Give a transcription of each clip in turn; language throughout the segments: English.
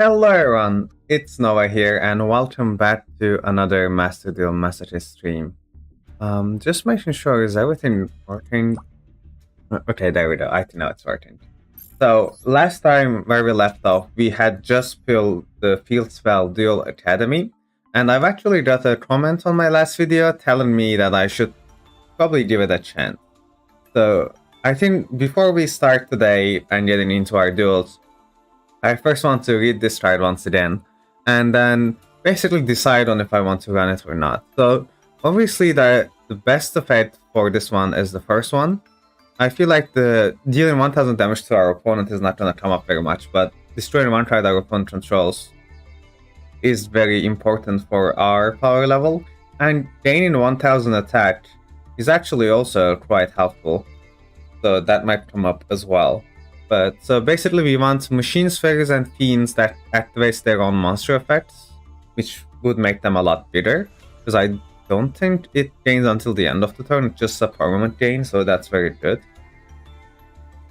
Hello everyone, it's Nova here and welcome back to another Master Duel Masochist stream. Just making sure, is everything working? Okay, there we go, I think now it's working. So, last time where we left off, we had just built the Field Spell Duel Academy, and I've actually got a comment on my last video telling me that I should probably give it a chance. So, I think before we start today and getting into our duels, I first want to read this card once again, and then basically decide on if I want to run it or not. So obviously the best effect for this one is the first one. I feel like the dealing 1000 damage to our opponent is not going to come up very much, but destroying one card our opponent controls is very important for our power level, and gaining 1000 attack is actually also quite helpful, so that might come up as well. But so basically we want machine spheres and fiends that activates their own monster effects, which would make them a lot bigger, because I don't think it gains until the end of the turn, it's just a permanent gain, so that's very good.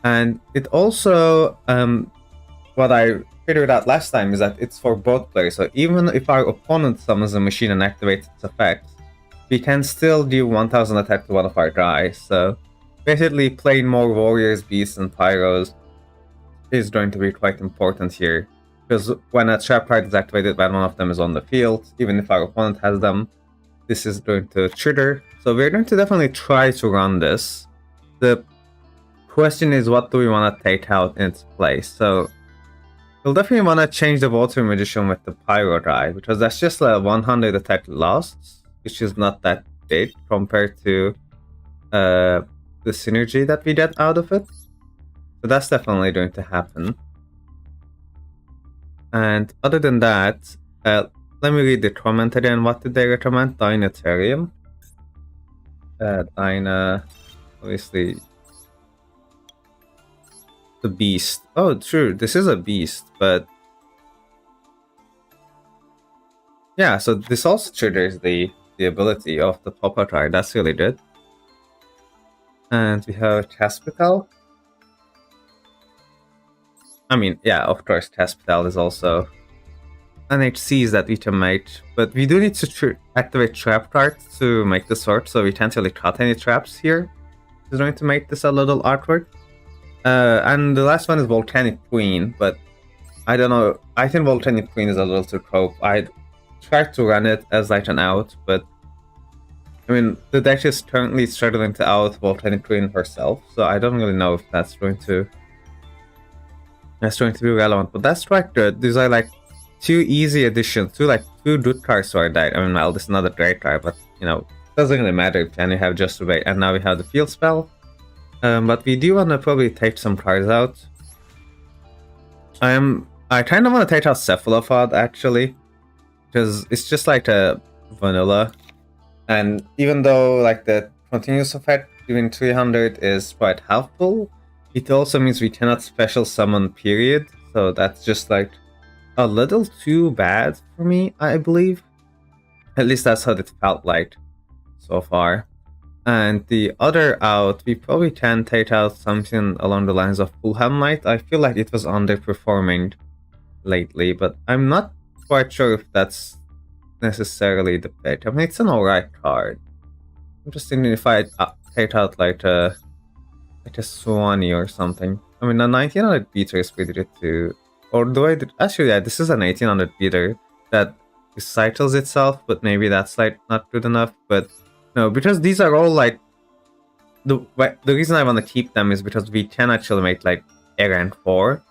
And it also, what I figured out last time is that it's for both players, so even if our opponent summons a machine and activates its effects, we can still do 1000 attack to one of our guys, so basically playing more warriors, beasts, and pyros is going to be quite important here, because when a trap card is activated when one of them is on the field, even if our opponent has them, this is going to trigger. So we're going to definitely try to run this. The question is, what do we want to take out in its place? So we'll definitely want to change the Water Magician with the Pyro guy, because that's just a 100 attack lost, which is not that big compared to the synergy that we get out of it. So that's definitely going to happen. And other than that, let me read the comment again. What did they recommend? Dynatarium. Dyna, obviously, the beast. Oh, true, this is a beast, but yeah, so this also triggers the ability of the Papa card. That's really good. And we have Caspital. I mean, yeah, of course, Caspital is also an HCs that we can make, but we do need to activate trap cards to make this work, so we can't really cut any traps here. It's going to make this a little awkward. And the last one is Volcanic Queen, but I don't know, I think Volcanic Queen is a little too cope. I tried to run it as like an out, but I mean, the deck is currently struggling to out Volcanic Queen herself, so I don't really know if that's going to be relevant, but that's quite good. These are like two easy additions, two good cards to our deck. I mean, well, this is not a great card, but you know, it doesn't really matter if you have Just Obey, and now we have the Field Spell. But we do want to probably take some cards out. I kind of want to take out Cephalopod actually, because it's just like a vanilla, and even though like the continuous effect giving 300 is quite helpful, it also means we cannot special summon, period. So that's just like a little too bad for me, I believe. At least that's how it felt like so far. And the other out, we probably can take out something along the lines of Fulham Knight. I feel like it was underperforming lately, but I'm not quite sure if that's necessarily the pick. I mean, it's an alright card. I'm just thinking if I take out like a Swanee or something. I mean, a 1900 beater is pretty good too. Or do I... Actually, yeah, this is an 1800 beater that recycles itself, but maybe that's like not good enough. But no, because these are all like... The reason I want to keep them is because we can actually make like a rank 4,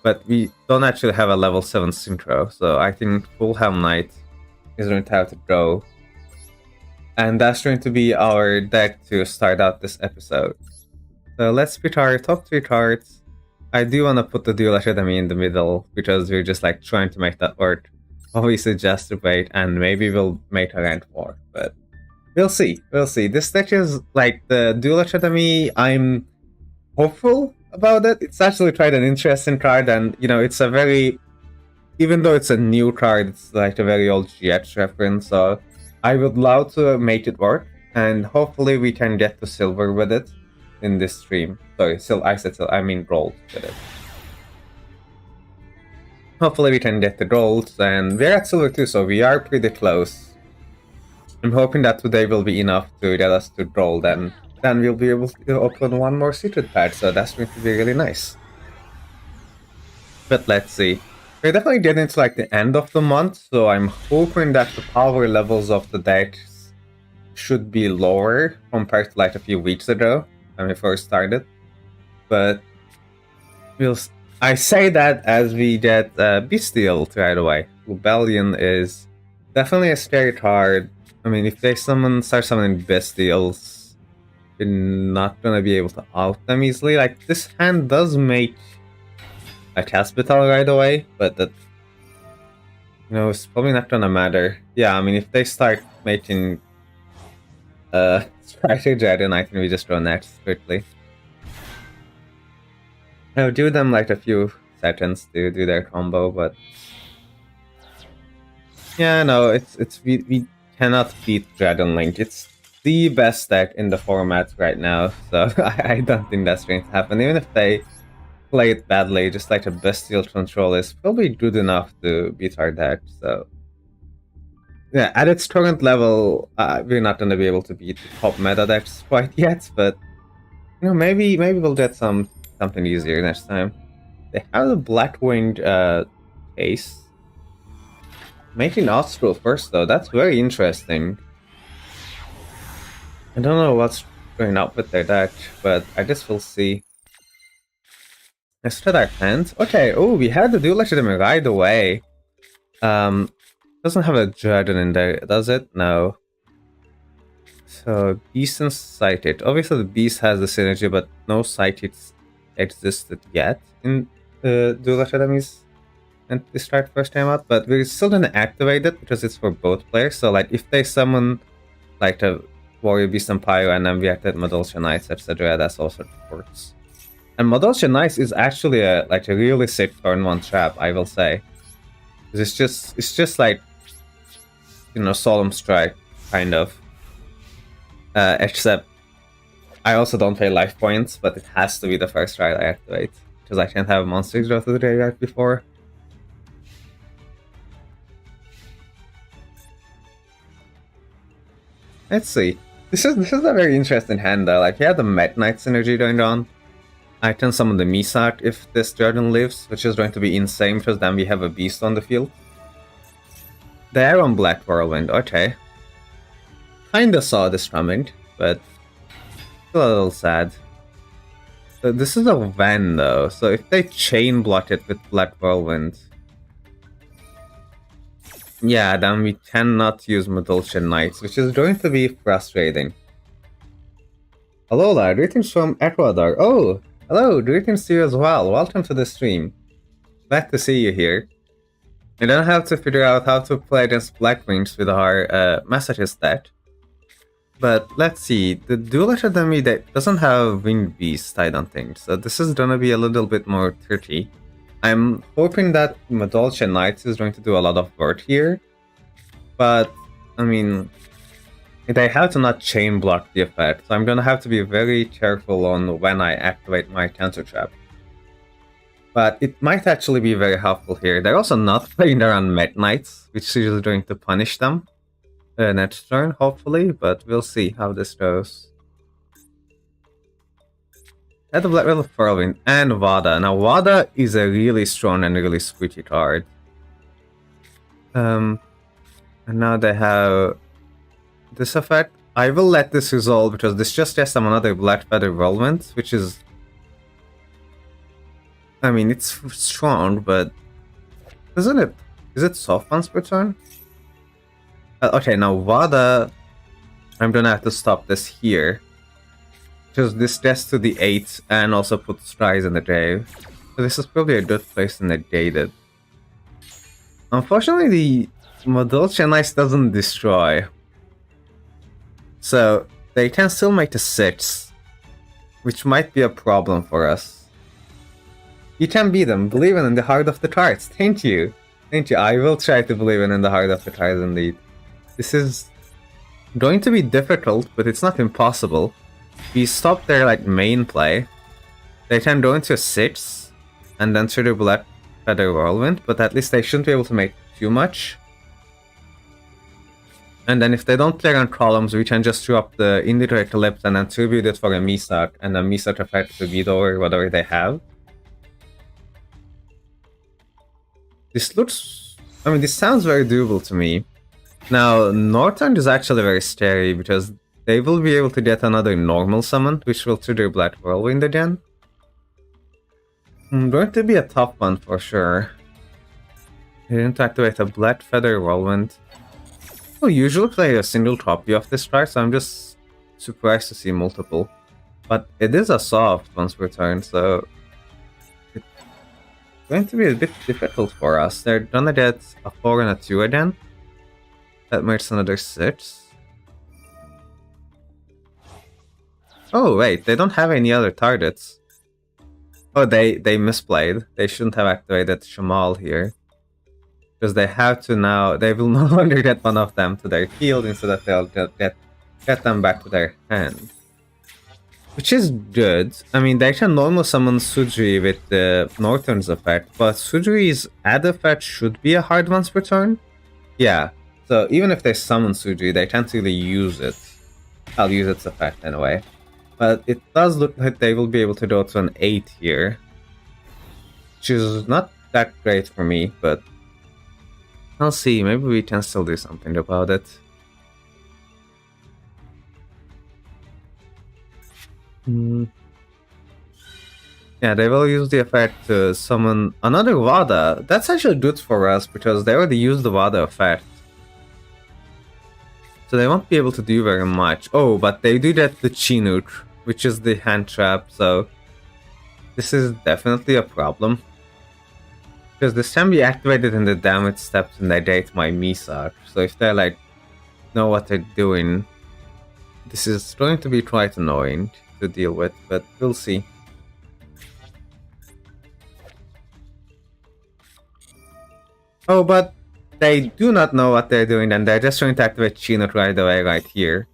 but we don't actually have a level 7 synchro. So I think Fulham Knight is going to have to go. And that's going to be our deck to start out this episode. So let's pick our top 3 cards. I do want to put the Duel Academy in the middle, because we're just like trying to make that work. Obviously just debate, and maybe we'll make a rank 4, but we'll see. We'll see. This deck is like the Duel Academy. I'm hopeful about it. It's actually quite an interesting card, and you know, it's a very... Even though it's a new card, it's like a very old GX reference, so I would love to make it work, and hopefully we can get to silver with it in this stream. Sorry, I mean gold with it. Hopefully we can get the golds, and we're at silver too, so we are pretty close. I'm hoping that today will be enough to get us to gold, and then we'll be able to open one more secret patch, so that's going to be really nice. But let's see. We're definitely getting to like the end of the month, so I'm hoping that the power levels of the decks should be lower compared to like a few weeks ago when we first started. But I say that as we get Bestial right away. Rebellion is definitely a scary card. I mean, if they start summoning Bestials, you're not gonna be able to out them easily. Like, this hand does make a Hospital right away, but that, it's probably not gonna matter. Yeah, I mean, if they start making Strategy, then I think we just go next quickly. I'll do them like a few seconds to do their combo, but yeah, no, we cannot beat Dragon Link. It's the best deck in the format right now, so I don't think that's going to happen. Even if they play it badly, just like a Bestial control is probably good enough to beat our deck. So yeah, at its current level, we're not going to be able to beat the top meta decks quite yet, but maybe we'll get something easier next time. They have the Black-Winged case. Making Ostral first, though, that's very interesting. I don't know what's going up with their deck, but I guess we'll see. Let's try our hands. Okay, oh, we had the Duel Academy right away. Doesn't have a Dragon in there, does it? No. So, Beast and Sighted. Obviously, the Beast has the synergy, but no Sighted existed yet in Duel Academies and they start first time out, but we're still gonna activate it because it's for both players. So like if they summon like a Warrior Beast and Pyro and then we activate Madolcia Knights, etc., that's also works. And Madolcia Knights is actually a really sick turn one trap, I will say. It's just like Solemn Strike kind of. Except I also don't pay life points, but it has to be the first ride I activate because I can't have monsters go to the graveyard before. Let's see. This is a very interesting hand though. Like, he had the Met Knight synergy going on. I can summon the Misak if this Dragon lives, which is going to be insane because then we have a Beast on the field. They are on Black Whirlwind, okay. Kinda saw this coming, but still a little sad. So this is a Van though, so if they chain block it with Black Whirlwind, yeah, then we cannot use Madolcia Knights, which is going to be frustrating. Alola, greetings from Ecuador. Oh, hello, greetings to you as well. Welcome to the stream. Glad to see you here. We don't have to figure out how to play against Black Wings with our Masochist deck. But let's see, the Duel Academy deck doesn't have Winged Beast, I don't think, so this is gonna be a little bit more tricky. I'm hoping that Madolcia Knights is going to do a lot of work here, but, I mean, they have to not chain block the effect, so I'm gonna have to be very careful on when I activate my counter trap. But it might actually be very helpful here. They're also not playing around Met Knights, which is going to punish them next turn, hopefully, but we'll see how this goes. At the Black Riddle of Whirlwind and Vada. Now, Vada is a really strong and really squishy card. And now they have this effect. I will let this resolve because this just gets them another Black Feather Whirlwind, which is... I mean, it's strong, but... isn't it? Is it soft once per turn? Okay, now Vada... I'm gonna have to stop this here. Because this gets to the 8 and also puts Rise in the grave. So this is probably a good place to negate it. Unfortunately, the Madolcia Knights doesn't destroy. So they can still make the 6. Which might be a problem for us. You can beat them. Believe in the heart of the cards. Thank you. Thank you. I will try to believe in the heart of the cards indeed. This is going to be difficult, but it's not impossible. We stop their main play. They can go into a 6, and then trigger Black Feather Whirlwind, but at least they shouldn't be able to make too much. And then if they don't clear on columns, we can just drop the Indigo Eclipse and then tribute it for a Misak, and the Misak effect to beat over whatever they have. This looks... I mean, this sounds very doable to me. Now, Northern is actually very scary, because they will be able to get another normal summon, which will trigger Black Whirlwind again. Going to be a tough one for sure. They didn't activate a Black Feather Whirlwind. I'll usually play a single copy of this card, so I'm just surprised to see multiple. But it is a soft once per turn, so it's going to be a bit difficult for us. They're gonna get a 4 and a 2 again. That makes another 6. Oh wait, they don't have any other targets. Oh, they misplayed. They shouldn't have activated Shamal here. Because they have to now, they will no longer get one of them to their field, instead of they'll get them back to their hand. Which is good. I mean, they can normal summon Sujri with the Northern's effect, but Sujri's add effect should be a hard once per turn. Yeah, so even if they summon Sujri, they can't really use it. I'll use its effect anyway. But it does look like they will be able to go to an 8 here. Which is not that great for me, but I'll see, maybe we can still do something about it. Yeah, they will use the effect to summon another Vada. That's actually good for us, because they already used the Vada effect. So they won't be able to do very much. Oh, but they do get the Chinook, which is the hand trap, so this is definitely a problem. Because this can be activated in the damage steps and they date my Misak. So if they like know what they're doing, this is going to be quite annoying to deal with, but we'll see. Oh, but they do not know what they're doing, and they're just going to activate Chinook right away, right here.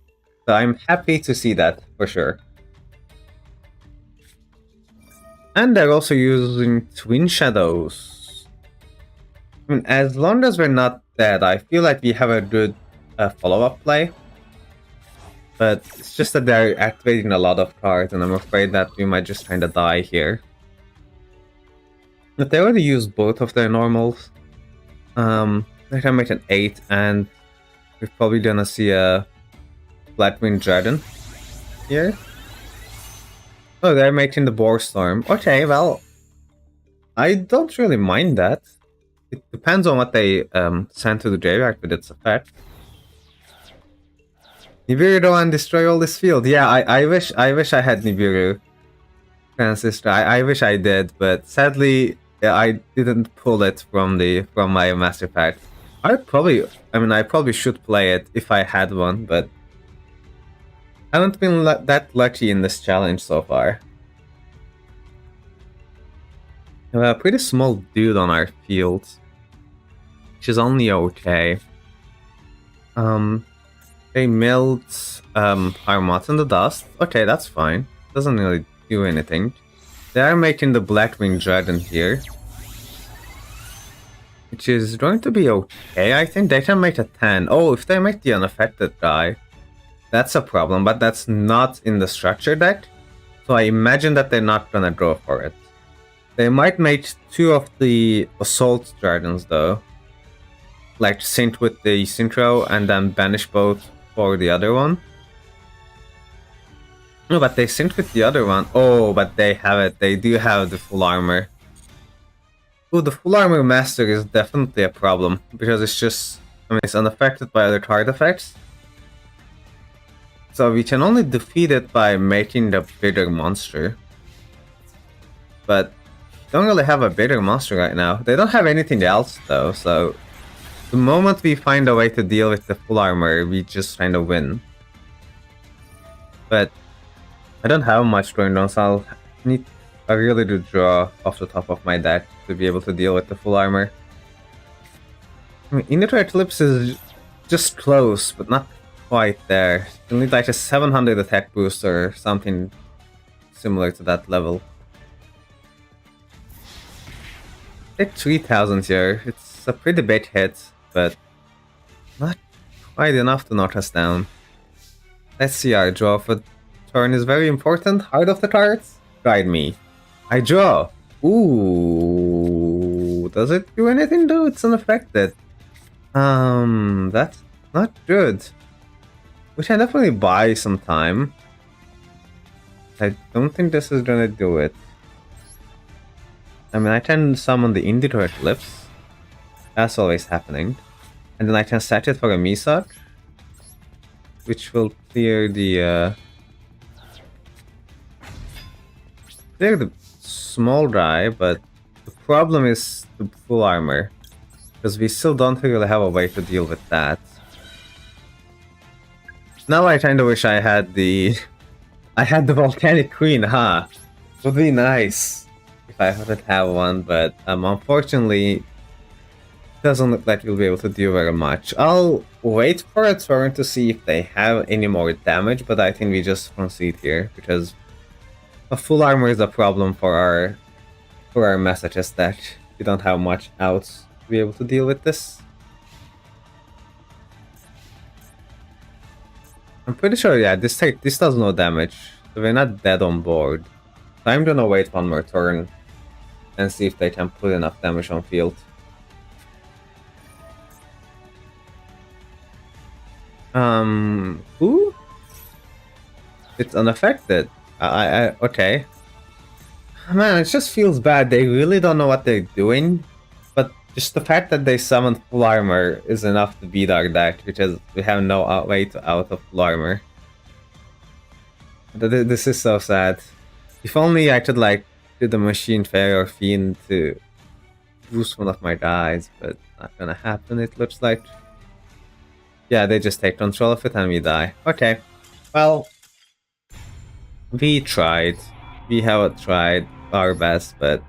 So I'm happy to see that, for sure. And they're also using Twin Shadows. I mean, as long as we're not dead, I feel like we have a good follow-up play. But it's just that they're activating a lot of cards, and I'm afraid that we might just kind of die here. But they already used both of their normals. They can make an 8, and we're probably gonna see a Blackwing Dragon here. Oh, they're making the Boar Storm. Okay, well, I don't really mind that. It depends on what they send to the graveyard with its effect. Nibiru go and destroy all this field. Yeah, I wish I had Nibiru. Transistor. I wish I did, but sadly I didn't pull it from my master pack. I probably should play it if I had one, but I haven't been that lucky in this challenge so far. We have a pretty small dude on our field, which is only okay. They milled Harmot in the dust. Okay, that's fine. Doesn't really do anything. They are making the Blackwing Dragon here, which is going to be okay. I think they can make a 10. Oh, if they make the unaffected guy, that's a problem, but that's not in the structure deck, so I imagine that they're not gonna go for it. They might make 2 of the Assault Dragons though, like sync with the Synchro and then banish both for the other one. No, but they synced with the other one. Oh, but they have it. They do have the full armor. Oh, the full armor master is definitely a problem, because it's just, it's unaffected by other card effects. So we can only defeat it by making the bigger monster. But don't really have a bigger monster right now. They don't have anything else though, so the moment we find a way to deal with the full armor, we just kind of win. But I don't have much going on, so I'll need a really good draw off the top of my deck to be able to deal with the full armor. Inner Eclipse is just close, but not quite there. You'll need like a 700 attack boost or something similar to that level. Take 3000 here. It's a pretty big hit, but not quite enough to knock us down. Let's see, our draw for turn is very important. Heart of the cards, guide me. I draw. Ooh, does it do anything though? It's unaffected. That's not good. We can definitely buy some time. I don't think this is gonna do it. I mean, I can summon the Indigo Eclipse. That's always happening. And then I can set it for a Misak, which will clear the small guy, but the problem is the full armor. Because we still don't really have a way to deal with that. Now I kinda wish I had the Volcanic Queen, huh? Would be nice if I would have one, but unfortunately, it doesn't look like we'll be able to do very much. I'll wait for a turn to see if they have any more damage, but I think we just concede here because a full armor is a problem for our Masochist deck. We don't have much else to be able to deal with this. I'm pretty sure, yeah, this does no damage, so we're not dead on board. So I'm gonna wait one more turn and see if they can put enough damage on field. Who? It's unaffected. Okay. Man, it just feels bad. They really don't know what they're doing, but just the fact that they summoned full armor is enough to beat our deck, because we have no way to out of full armor. This is so sad. If only I could like do the Machine Fairy or Fiend to boost one of my guys, but not gonna happen, it looks like. Yeah, they just take control of it and we die. Okay, well, we tried. We have tried our best, but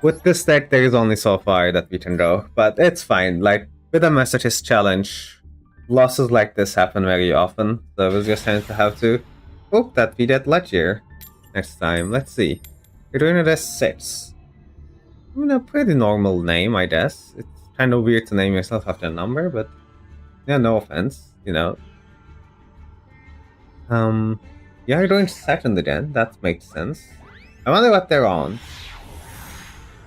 with this deck, there is only so far that we can go. But it's fine. Like, with a Masochist challenge, losses like this happen very often, so we're just going to have to hope that we get luckier next time. Let's see. We're doing it as 6. I mean, a pretty normal name, I guess. It's kind of weird to name yourself after a number, but yeah, no offense, you know. Yeah, you're doing second again. That makes sense. I wonder what they're on.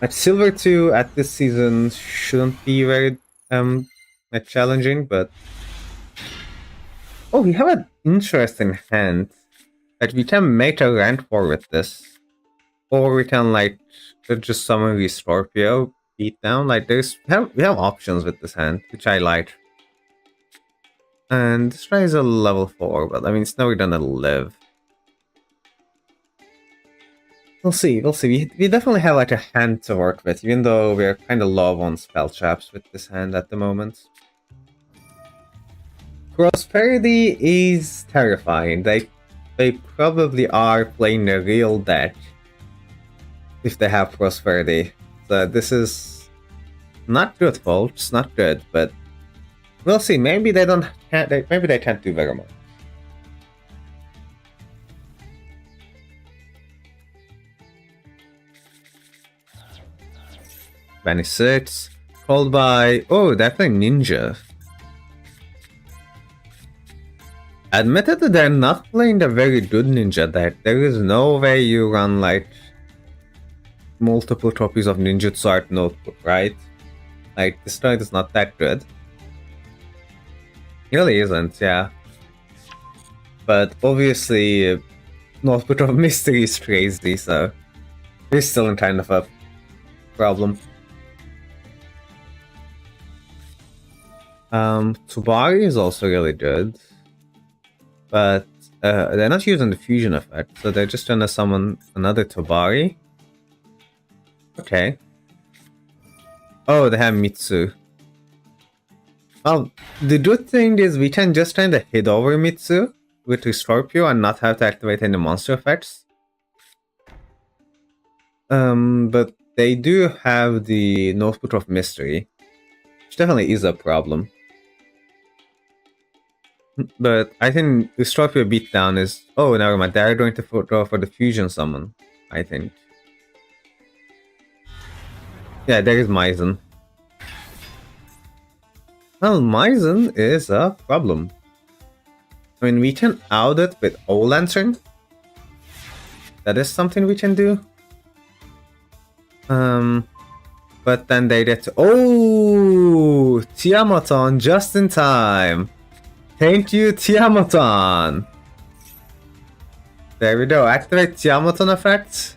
At Silver 2 at this season shouldn't be very challenging, but oh, we have an interesting hand. Like, we can make a rank 4 with this, or we can like just summon the Scorpio, beat down. Like, we have options with this hand, which I like. And this guy is a level 4, but I mean, it's never gonna live. We'll see, we'll see. We definitely have like a hand to work with, even though we're kind of low on spell traps with this hand at the moment. Prosperity is terrifying. They probably are playing the real deck if they have Prosperity. So this is not good, folks. Not good, but we'll see. Maybe they can't do very much. Vanish 6, called by, oh, definitely Ninja. Admittedly, they're not playing a very good Ninja deck. There is no way you run like multiple copies of Ninjutsu Art Notebook, right? Like, this card is not that good. It really isn't, yeah. But obviously, Notebook of Mystery is crazy, so we're still in kind of a problem. Tubari is also really good, but they're not using the fusion effect, so they're just gonna summon another Tubari. Okay. Oh, they have Mitsu. Well, the good thing is we can just kind of hit over Mitsu with the Scorpio and not have to activate any monster effects. But they do have the Notebook of Mystery, which definitely is a problem. But I think the Scorpio beatdown is... Oh, never mind. They're going to go for the fusion summon, I think. Yeah, there is Maizen. Well, Maizen is a problem. I mean, we can out it with O-Lantern. That is something we can do. But then they get... Oh! Tiamoton just in time! Thank you, Tiamoton! There we go, activate Tiamoton effect.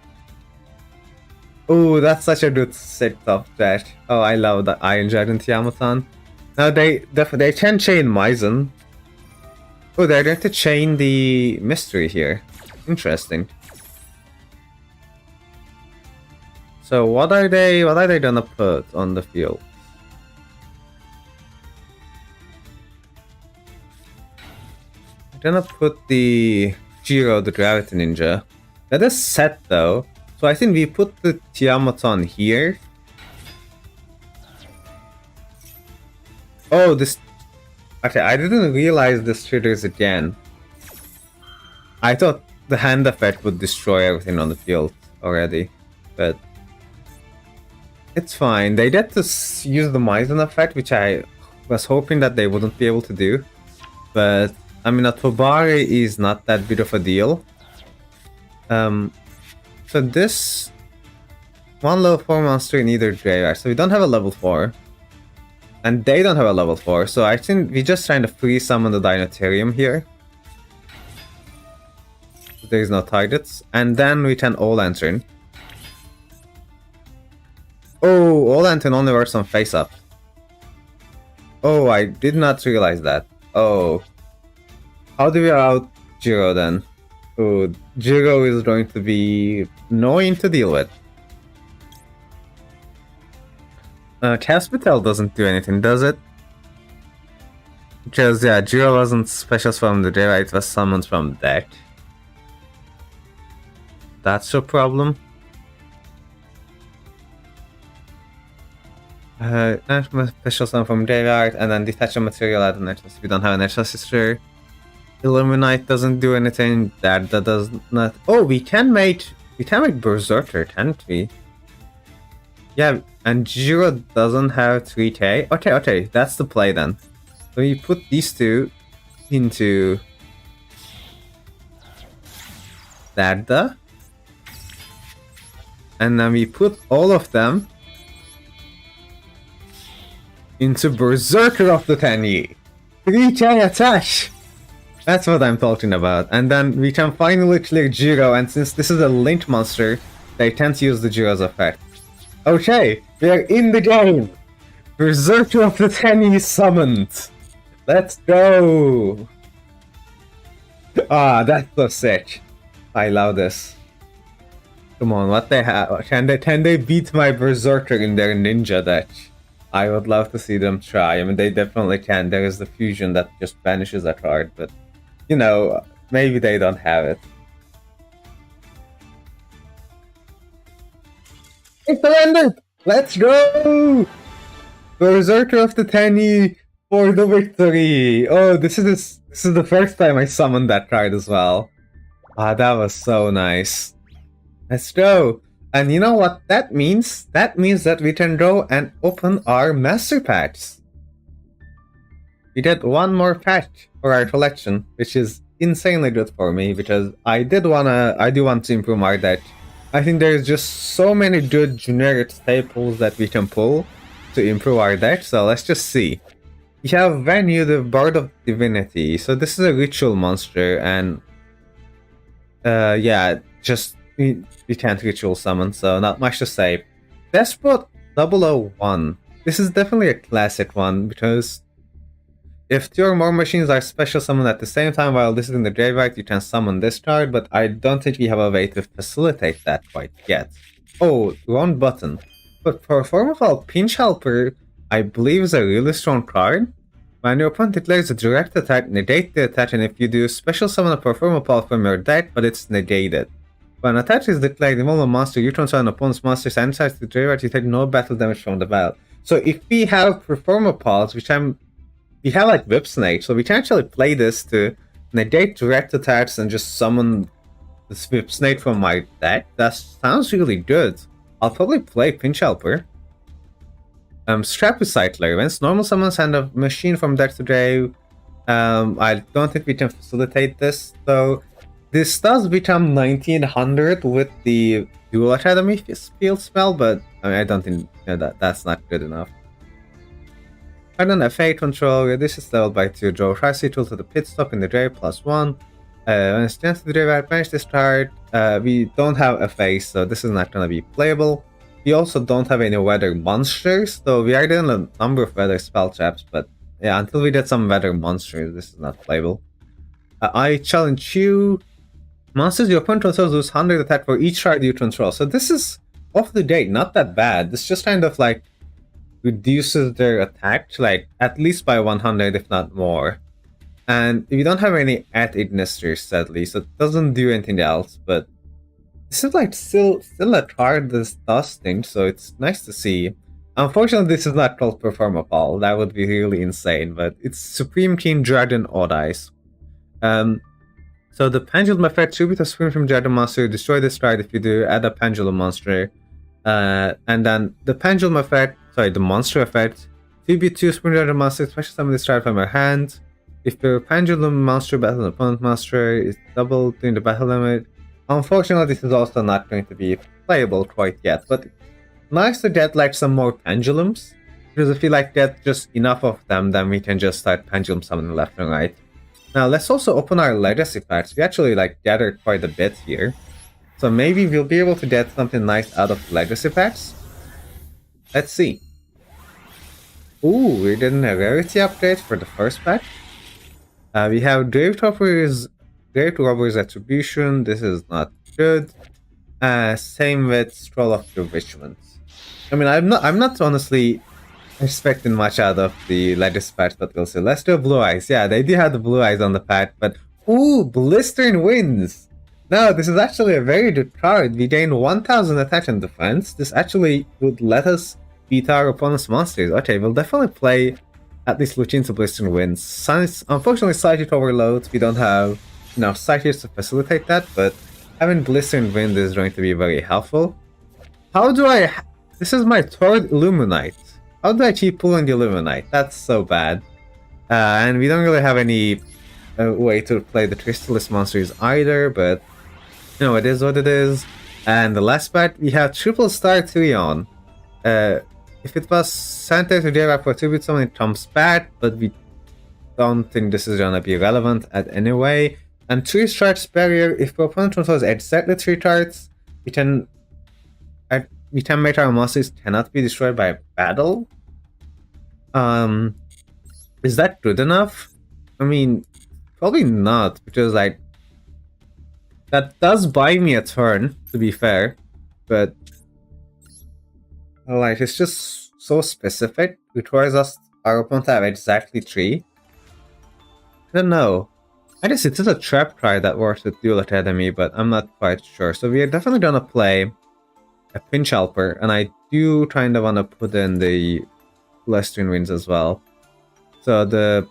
Oh, that's such a good set-top that. Oh, I love that Iron Dragon Tiamoton. Now they can chain Maizen. Oh, they're going to chain the mystery here. Interesting. So what are they gonna put on the field? They're gonna put the Yugioh the Gravity Ninja. That is set though. So I think we put the Tiamoton here. Oh, this... Okay, I didn't realize this triggers again. I thought the hand effect would destroy everything on the field already, but... It's fine. They get to use the Maizen effect, which I was hoping that they wouldn't be able to do. But, I mean, a Tobari is not that big of a deal. So this... One level 4 monster in either graveyard. So we don't have a level 4. And they don't have a level 4. So I think we're just trying to free summon the Dinotherium here. There is no targets. And then we can O-Lantern. Oh, O-Lantern only works on face-up. Oh, I did not realize that. Oh. How do we out Yugioh then? Oh, Yugioh is going to be annoying to deal with. Caspitel doesn't do anything, does it? Because, yeah, Yugioh wasn't special from the graveyard, it was summoned from deck. That's a problem. Special summon from graveyard, and then detach a material out of Nexus. We don't have an Nexus sister. Illuminate doesn't do anything. That does not. Oh, we can make Berserker, can't we? Yeah, and Yugioh doesn't have 3k. Okay, that's the play then. So you put these two into Dagda, and then we put all of them into Berserker of the Tenyi. 3k attack! That's what I'm talking about. And then we can finally clear Yugioh, and since this is a linked monster, they tend to use the Yugioh's effect. Okay, we are in the game! Berserker of the Tenyi is summoned! Let's go! Ah, that's so sick. I love this. Come on, what they have? Can they beat my Berserker in their ninja deck? I would love to see them try. I mean, they definitely can. There is the fusion that just banishes a card, but, you know, maybe they don't have it. It's surrendered! Let's go! Berserker of the Tenyi for the victory! Oh, this is the first time I summoned that card as well. Ah, that was so nice. Let's go! And you know what that means? That means that we can go and open our master packs. We get one more pack for our collection, which is insanely good for me because I do want to improve our deck. I think there's just so many good generic staples that we can pull to improve our deck, so let's just see. We have Venue, the Bard of Divinity. So this is a ritual monster, and yeah, just we can't ritual summon, so not much to say. Despot 001. This is definitely a classic one, because if two or more machines are special summoned at the same time while this is in the graveyard, you can summon this card, but I don't think we have a way to facilitate that quite yet. Oh, wrong button. But for Formal Pinch Helper, I believe is a really strong card. When your opponent declares a direct attack, negate the attack, and if you do, special summon a Performapal from your deck, but it's negated. When an attack is declared, involve a monster, you transfer an opponent's monster's answer to the graveyard, you take no battle damage from the battle. So if we have Performapals, we have like Whip Snake, so we can actually play this to negate direct attacks and just summon this Whip Snake from my deck. That sounds really good. I'll probably play Pinch Helper. Strap Recycler. When normal summons send a machine from deck to grave, I don't think we can facilitate this, though. This does become 1900 with the Dual Academy field spell, but I mean, I don't think that's not good enough. And then FA control reduces level by 2. Draw Tricy tool to the pit stop in the grave +1. When it's to the grave, banish this card. We don't have FA, so this is not going to be playable. We also don't have any weather monsters, so we are doing a number of weather spell traps, but yeah, until we get some weather monsters, this is not playable. I challenge you. Monsters your opponent controls lose 100 attack for each card you control. So this is, off the gate, not that bad. This just kind of like reduces their attack to like at least by 100, if not more. And we don't have any at Ignister, sadly, so it doesn't do anything else, but this is like still a card that does things, so it's nice to see. Unfortunately, this is not called Performapal. That would be really insane, but it's Supreme King Dragon Odd Eyes. So the Pendulum effect, tribute a Supreme King Dragon monster, destroy this card if you do, add a Pendulum monster. And then the Pendulum effect, the monster effect, tribute 2 Supreme Dragon monster, special summon this card from your hand. If the Pendulum monster battles an opponent monster, it's double during the battle limit. Unfortunately, this is also not going to be playable quite yet, but nice to get like some more pendulums, because if we like get just enough of them, then we can just start pendulum summoning left and right. Now let's also open our legacy packs. We actually like gathered quite a bit here, so maybe we'll be able to get something nice out of legacy packs. Let's see. Ooh, we're getting a rarity upgrade for the first pack. We have Grave Robber's Attribution. This is not good. Same with Scroll of Bewitchment. I mean, I'm not honestly expecting much out of the latest patch, but we'll see. Let's do Blue Eyes. Yeah, they do have the Blue Eyes on the pack, but ooh, Blistering Winds. No, this is actually a very good card. We gain 1000 attack and defense. This actually would let us beat our opponent's monsters. Okay, we'll definitely play at least Luchin to Blistering Winds. Unfortunately, Psychic overloads. We don't have enough Psychics to facilitate that, but having Blistering Wind is going to be very helpful. How do I... This is my third Illuminite. How do I keep pulling the Illuminite? That's so bad. And we don't really have any way to play the Crystallis monsters either, but you know, it is what it is. And the last part, we have Triple Star Tyrion. If it was sent out to J-Rap for tribute summon, it comes back, but we don't think this is gonna be relevant at any way. And 3 strikes barrier, if the opponent controls exactly 3 cards, we can make our monsters cannot be destroyed by battle. Is that good enough? I mean, probably not, because like that does buy me a turn, to be fair, but like it's just so specific. It requires our opponent to have exactly 3. I don't know. I guess it is a trap card that works with Duel Academy, but I'm not quite sure. So we are definitely gonna play a Pinch Helper, and I do kind of want to put in the Blistering Winds as well. So the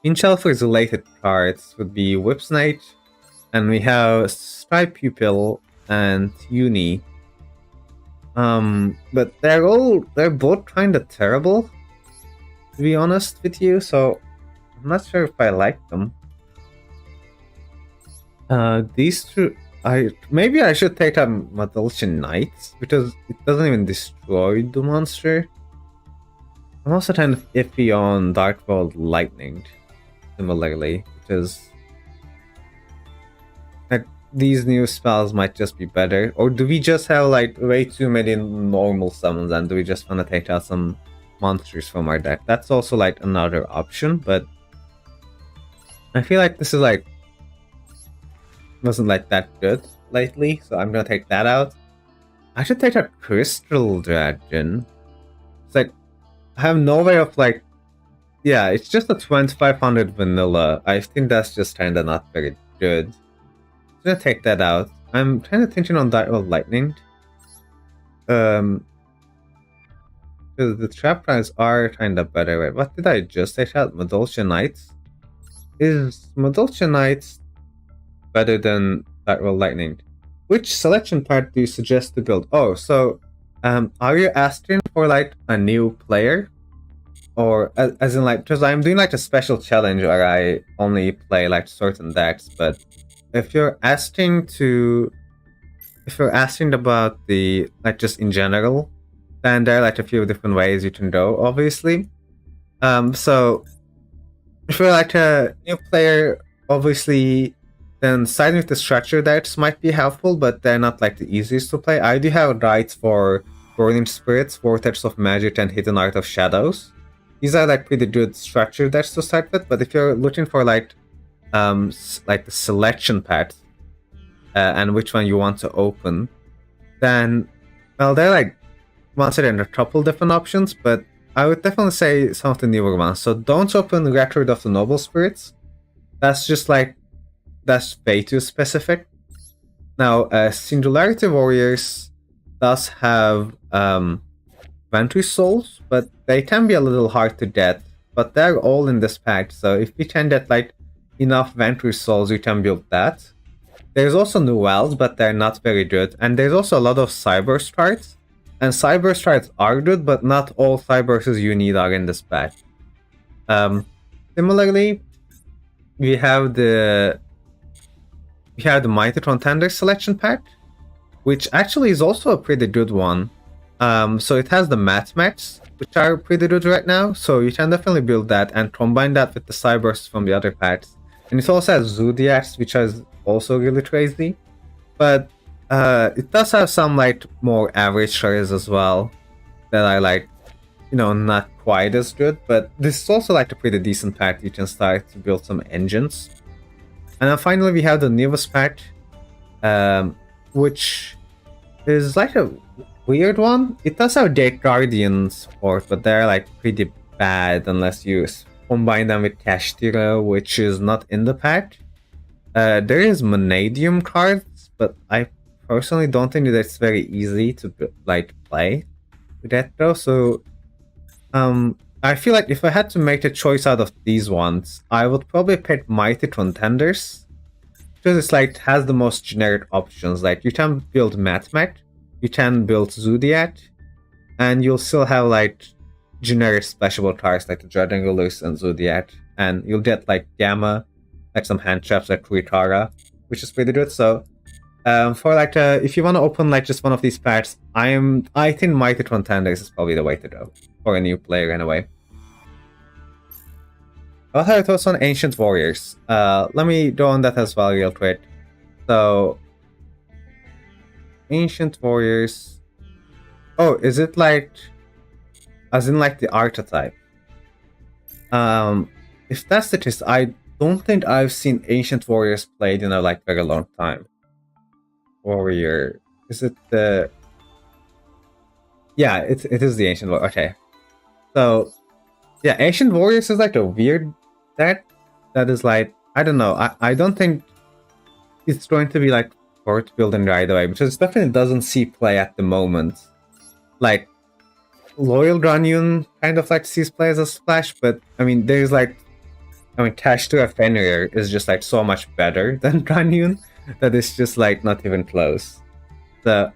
Pinch Helper's related cards would be Whipsnake, and we have Stripe Pupil and Uni. But they're both kind of terrible, to be honest with you. So I'm not sure if I like them. These two, maybe I should take a Madulcian Knight, because it doesn't even destroy the monster. I'm also kind of iffy on Dark World Lightning, similarly, because these new spells might just be better. Or do we just have like way too many normal summons, and do we just want to take out some monsters from our deck? That's also like another option, but I feel like this is like wasn't like that good lately, so I'm gonna take that out. I should take a Crystal Dragon. It's like I have no way of like, yeah, it's just a 2500 vanilla. I think that's just kind of not very good. I'm gonna take that out. I'm kind of thinking on Dark World Lightning. Because the trap cards are kind of better. Wait, what did I just take out? Madulcian Knights? Is Madulcian Knights better than Dark World Lightning? Which selection part do you suggest to build? Oh, so Are you asking for like a new player? Or as in like, because I'm doing like a special challenge where I only play like certain decks, but if you're asking to if you're asking about the like just in general, then there are like a few different ways you can go, obviously. So if you're like a new player, obviously, then starting with the structure decks might be helpful, but they're not like the easiest to play. I do have guides for Burning Spirits, Vortex of Magic, and Hidden Art of Shadows. These are like pretty good structure decks to start with, but if you're looking for like the selection path and which one you want to open, then well, they're like once again a couple different options, but I would definitely say some of the newer ones. So don't open Record of the Noble Spirits. That's just like that's way too specific. Now, Singularity Warriors does have Ventry Souls, but they can be a little hard to get. But they're all in this pack, so if you can get like enough Ventry Souls, you can build that. There's also New Wells, but they're not very good. And there's also a lot of Cyber Strides. And Cyber Strides are good, but not all Cyberses you need are in this pack. Similarly, we have the Mighty Contender selection pack, which actually is also a pretty good one. So it has the Mat Mats, which are pretty good right now. So you can definitely build that and combine that with the Cybers from the other packs. And it also has Zodiacs, which is also really crazy. But it does have some like more average cards as well that are like, not quite as good. But this is also like a pretty decent pack. You can start to build some engines. And then finally we have the newest pack, which is like a weird one. It does have Gate Guardian support, but they're like pretty bad unless you combine them with Kashtira, which is not in the pack. There is Monadium cards, but I personally don't think that it's very easy to like play with that though. So I feel like if I had to make a choice out of these ones, I would probably pick Mighty Contenders. Because it's like has the most generic options. Like you can build Matmech, you can build Zodiac, and you'll still have like generic splashable cards like the Dreadangulus and Zodiac, and you'll get like Gamma, like some hand traps like Kuritara, which is pretty good. So for like if you want to open like just one of these packs, I think Mighty Contenders is probably the way to go for a new player anyway. What are your thoughts on Ancient Warriors? Let me go on that as well real quick. So Ancient Warriors. Oh, is it like as in like the archetype? If that's the case, I don't think I've seen Ancient Warriors played in a like very long time. Warrior. Is it the Yeah, it is the Ancient Warrior. Okay. So yeah, Ancient Warriors is like a weird deck that is like, I don't know, I don't think it's going to be like worth building right away, because it definitely doesn't see play at the moment. Like Loyal Dranyun kind of like sees play as a splash, but I mean there's like Cash to a Fenrir is just like so much better than Dranyun that it's just like not even close. So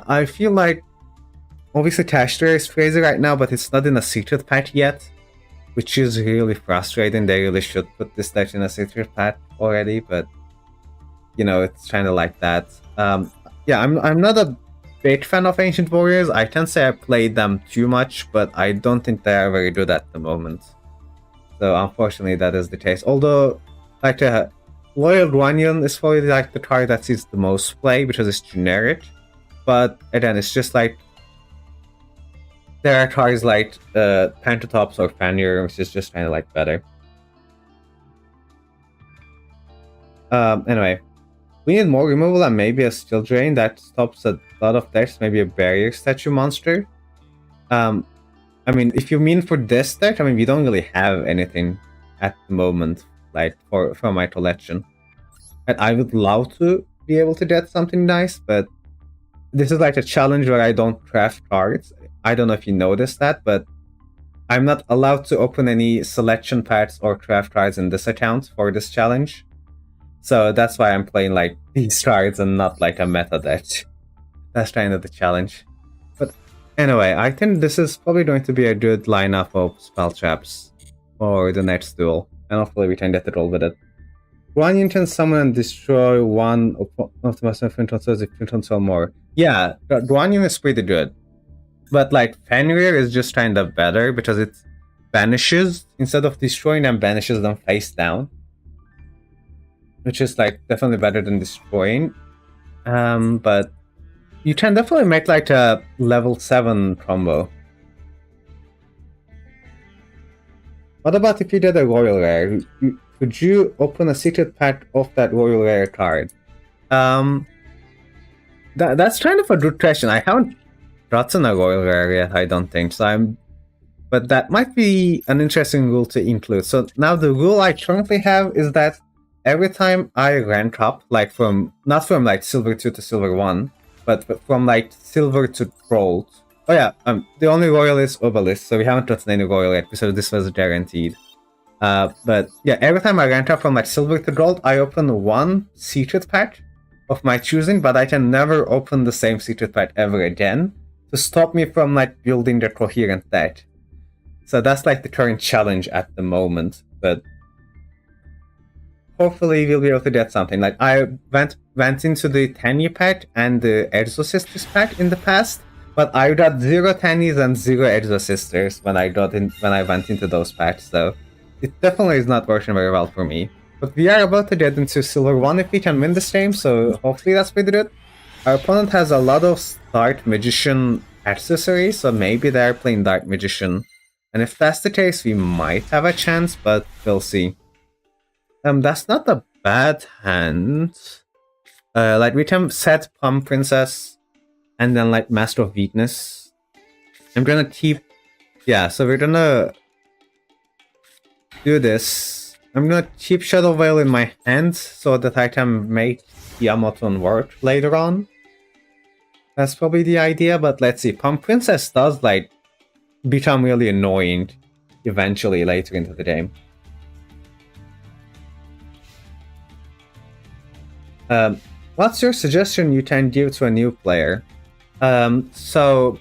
I feel like obviously Cash is crazy right now, but it's not in a secret pack yet, which is really frustrating. They really should put this deck in a secret pack already, but it's kind of like that. Yeah, I'm not a big fan of Ancient Warriors. I can't say I played them too much, but I don't think they are very good at the moment. So unfortunately, that is the case. Although, like Loyal Guanyan is probably like the card that sees the most play because it's generic. But again, it's just like there are cards like Pentatops or Fenrir, which is just kind of like better. Anyway, we need more removal and maybe a Skill Drain that stops a lot of decks, maybe a Barrier Statue monster. I mean, if you mean for this deck, I mean, we don't really have anything at the moment, like for my collection. And I would love to be able to get something nice, but this is like a challenge where I don't craft cards. I don't know if you noticed that, but I'm not allowed to open any selection packs or craft cards in this account for this challenge. So that's why I'm playing like these cards and not like a meta deck. That's kind of the challenge. But Anyway, I think this is probably going to be a good lineup of spell traps for the next duel, and hopefully we can get it all with it. Guanyin can summon and destroy one of the Master Finton if Finton or more. Yeah, Guanyin is pretty good. But like Fenrir is just kind of better because it banishes, instead of destroying them, banishes them face down. Which is like definitely better than destroying. But you can definitely make like a level 7 combo. What about if you did a Royal Rare? Could you open a secret pack of that Royal Rare card? That's kind of a good question. I haven't gotten a Royal Rare yet, I don't think. But that might be an interesting rule to include. So now the rule I currently have is that every time I rank up, like not from like Silver 2 to Silver 1, but from like Silver to Gold. Oh yeah, the only Royal is Obelisk, so we haven't gotten any Royal yet, so this was guaranteed. But yeah, every time I rank up from like Silver to Gold, I open one secret pack of my choosing, but I can never open the same secret pack ever again to stop me from like building the coherent deck. So that's like the current challenge at the moment, but hopefully we'll be able to get something. Like I went into the Tenny pack and the Exorcisters pack in the past, but I got 0 Tennys and 0 Exorcisters when I went into those packs, so it definitely is not working very well for me. But we are about to get into Silver 1 if we can win this game, so hopefully that's pretty good. Our opponent has a lot of Dark Magician accessories, so maybe they're playing Dark Magician. And if that's the case, we might have a chance, but we'll see. That's not a bad hand. Like we can set Palm Princess and then like Master of Weakness. I'm gonna keep... Yeah, so we're gonna do this. I'm gonna keep Shadow Veil in my hand so that I can make Yamaton work later on. That's probably the idea, but let's see. Palm Princess does like become really annoying eventually later into the game. What's your suggestion you can give to a new player? So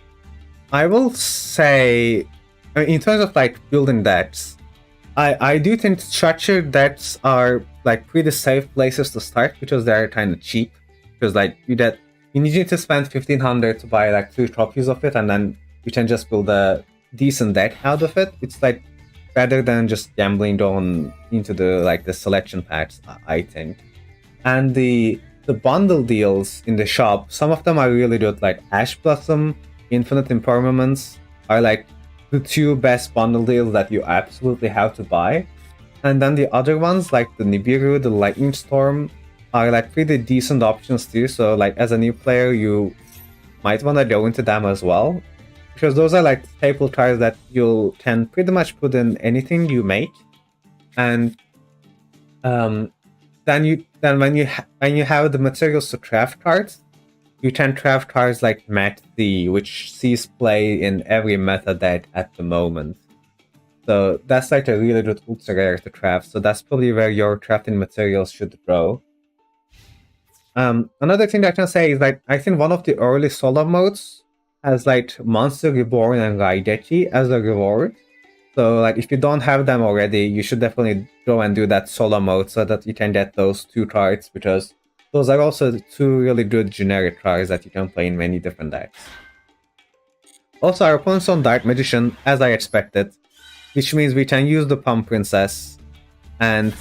I will say, in terms of like building decks, I do think structured decks are like pretty safe places to start because they're kind of cheap. Because like you need to spend 1500 to buy like 2 copies of it, and then you can just build a decent deck out of it. It's like better than just gambling into the selection packs, I think. And the bundle deals in the shop, some of them are really good, like Ash Blossom, Infinite Impermanence are like the 2 best bundle deals that you absolutely have to buy. And then the other ones, like the Nibiru, the Lightning Storm, are like pretty decent options too. So like as a new player, you might want to go into them as well, because those are like staple cards that you can pretty much put in anything you make. And then when you have the materials to craft cards, you can craft cards like Mat D, which sees play in every meta deck at the moment. So that's like a really good ultra rare to craft. So that's probably where your crafting materials should go. Another thing I can say is like I think one of the early solo modes has like Monster Reborn and Raigeki as a reward. So like if you don't have them already, you should definitely go and do that solo mode so that you can get those 2 cards, because those are also 2 really good generic cards that you can play in many different decks. Also, our opponent's on Dark Magician, as I expected, which means we can use the Palm Princess, and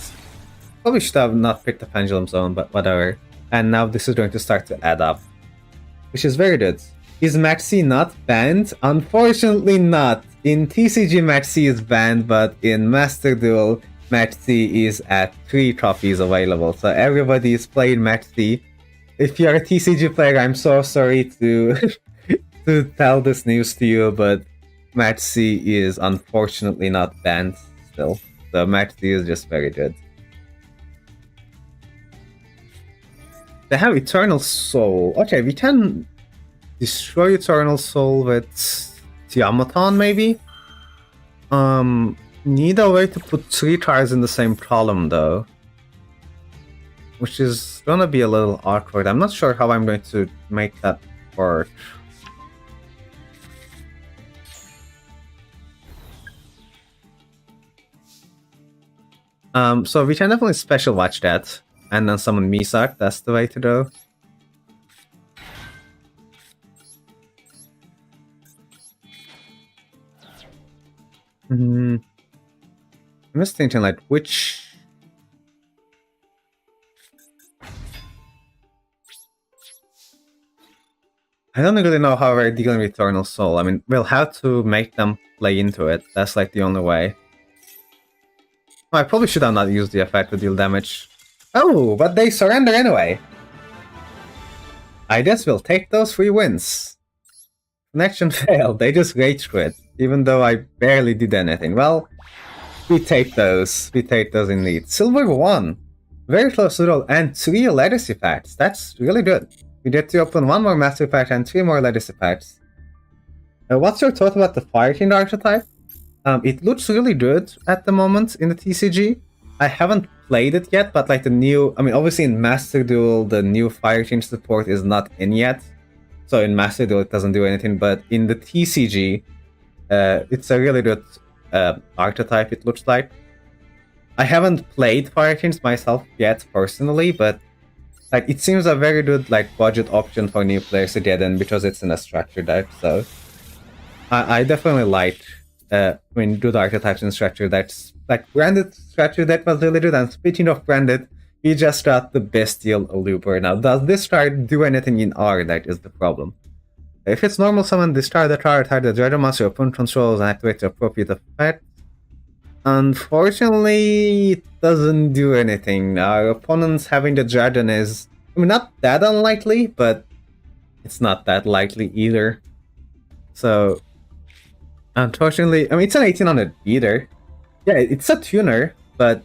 probably should have not picked the Pendulum Zone, but whatever. And now this is going to start to add up, which is very good. Is Maxi not banned? Unfortunately not. In TCG Maxi is banned, but in Master Duel, Maxi is at 3 copies available. So everybody is playing Maxi. If you're a TCG player, I'm so sorry to to tell this news to you, but Maxi is unfortunately not banned still. So Maxi is just very good. They have Eternal Soul. Okay, we can destroy Eternal Soul with Tiamaton, maybe? Need a way to put 3 cards in the same column, though. Which is gonna be a little awkward. I'm not sure how I'm going to make that work. So we can definitely special watch that, and then summon Misak. That's the way to go. I'm just thinking, like, which. I don't really know how we're dealing with Eternal Soul. I mean, we'll have to make them play into it. That's like the only way. I probably should have not used the effect to deal damage. Oh, but they surrender anyway. I guess we'll take those 3 wins. Connection failed. They just rage quit, even though I barely did anything. Well, we take those. We take those indeed. Silver 1. Very close to roll. And 3 legacy packs. That's really good. We get to open 1 more master pack and 3 more legacy packs. What's your thought about the Fire King archetype? It looks really good at the moment in the TCG. I haven't played it yet, but like the new... I mean, obviously in Master Duel, the new Fire King support is not in yet. So in Master Duel, it doesn't do anything, but in the TCG, it's a really good archetype, it looks like. I haven't played Fire Kings myself yet, personally, but like it seems a very good like budget option for new players to get in because it's in a structure deck. So I definitely like good archetypes in structure decks. Like branded structure deck was really good. And speaking of branded, we just got the Bestial Looper. Now, does this card do anything in our deck is the problem. If it's normal summon, discard the card, target the Yugioh Master opponent controls, and activate the appropriate effect. Unfortunately, it doesn't do anything. Our opponents having the dragon is, I mean, not that unlikely, but it's not that likely either. So, unfortunately, I mean, it's an 1800 either. Yeah, it's a tuner, but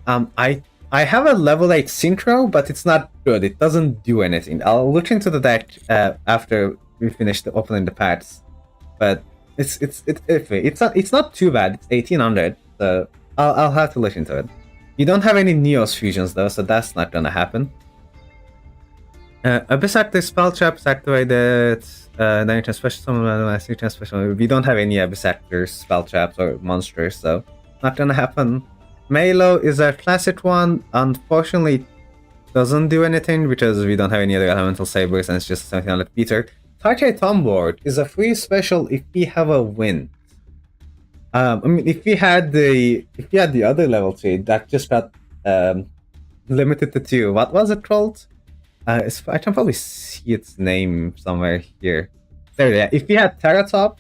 I have a level 8 Synchro, but it's not good. It doesn't do anything. I'll look into the deck after we finish opening the packs, but it's iffy. It's not too bad. It's 1800, so I'll have to look into it. You don't have any Neos fusions though, so that's not gonna happen. Abyss Actor spell traps activated. Then you can special summon. You can special. We don't have any Abyss Actor spell traps or monsters, so not gonna happen. Melo is a classic one. Unfortunately, it doesn't do anything because we don't have any other elemental sabers, and it's just something like Peter. Target Tomboard is a free special if we have a win. I mean, if we had the other level 3 that just got limited to 2. What was it called? I can probably see its name somewhere here. There, yeah. If we had Terratop,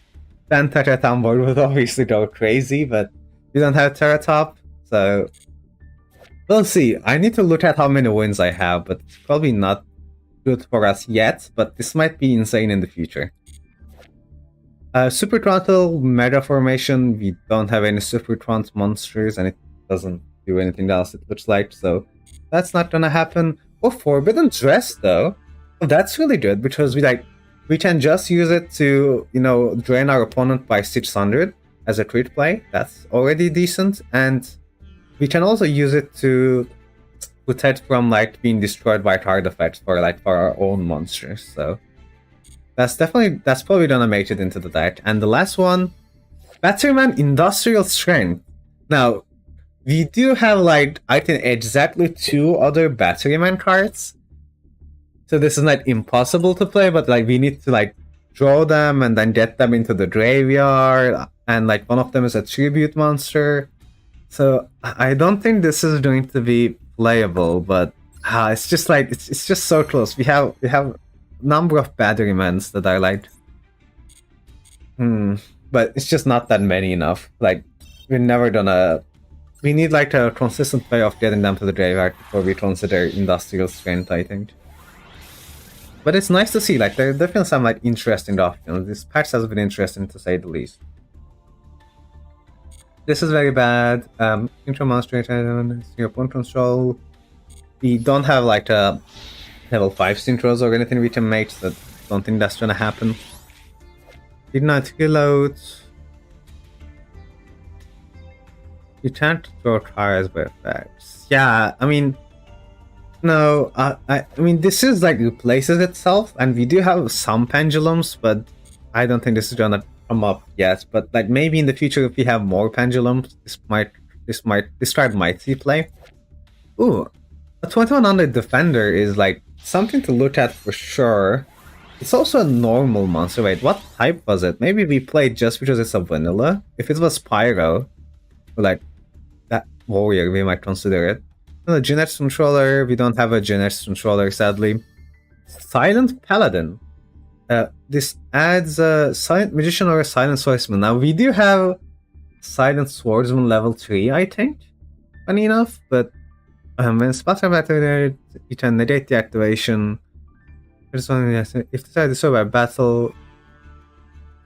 then Target Tomboard would obviously go crazy, but we don't have Terratop, so we'll see. I need to look at how many wins I have, but it's probably not good for us yet, but this might be insane in the future. Super Throttle Mega Formation, we don't have any Super Trons monsters, and it doesn't do anything else, it looks like, so that's not gonna happen. Oh, Forbidden Dress though, oh, that's really good because we can just use it to, you know, drain our opponent by 600 as a crit play. That's already decent, and we can also use it to protect from like being destroyed by card effects for our own monsters. So that's probably gonna make it into the deck. And the last one, Batteryman Industrial Strength. Now, we do have like I think exactly 2 other Batteryman cards. So this is not impossible to play, but like we need to like draw them and then get them into the graveyard, and like one of them is a tribute monster. So I don't think this is going to be playable, but it's just like it's just so close. We have a number of Batterymans that are like but it's just not that many enough. Like we're never gonna. We need like a consistent way of getting them to the graveyard before we consider Industrial Strength, I think. But it's nice to see, like, there are definitely some like interesting options. This patch has been interesting to say the least. This is very bad. Intro monster, your opponent control. We don't have like a level 5 synchros or anything we can make, so I don't think that's gonna happen. Did not reload. You can't throw tires by effects. Yeah, I mean, no, I mean, this is like replaces itself, and we do have some pendulums, but I don't think this is gonna come up yet. But like maybe in the future, if we have more pendulums, this might this card might see play. Ooh, a 2100 defender is like something to look at for sure. It's also a normal monster. Wait, what type was it? Maybe we played just because it's a vanilla. If it was Pyro, or like that warrior, we might consider it. No, genetics controller. We don't have a genetics controller, sadly. Silent Paladin. This adds a Silent Magician or a Silent Swordsman. Now, we do have Silent Swordsman level 3, I think. Funny enough, but when spells are activated, you can negate the activation. If decided to survive battle,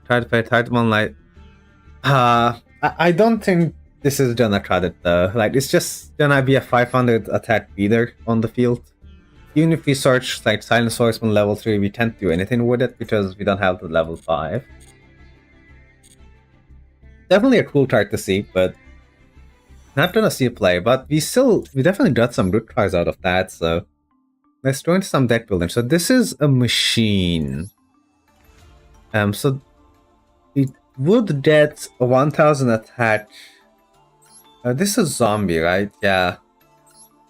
try to play target one light. I don't think this is gonna cut it though. Like, it's just gonna be a 500 attack beater on the field. Even if we search like Silent Swordsman level 3, we can't do anything with it because we don't have the level 5. Definitely a cool card to see, but not gonna see it play. But we definitely got some good cards out of that, so let's go into some deck building. So this is a machine. So it would get a 1000 attack. This is zombie, right? Yeah.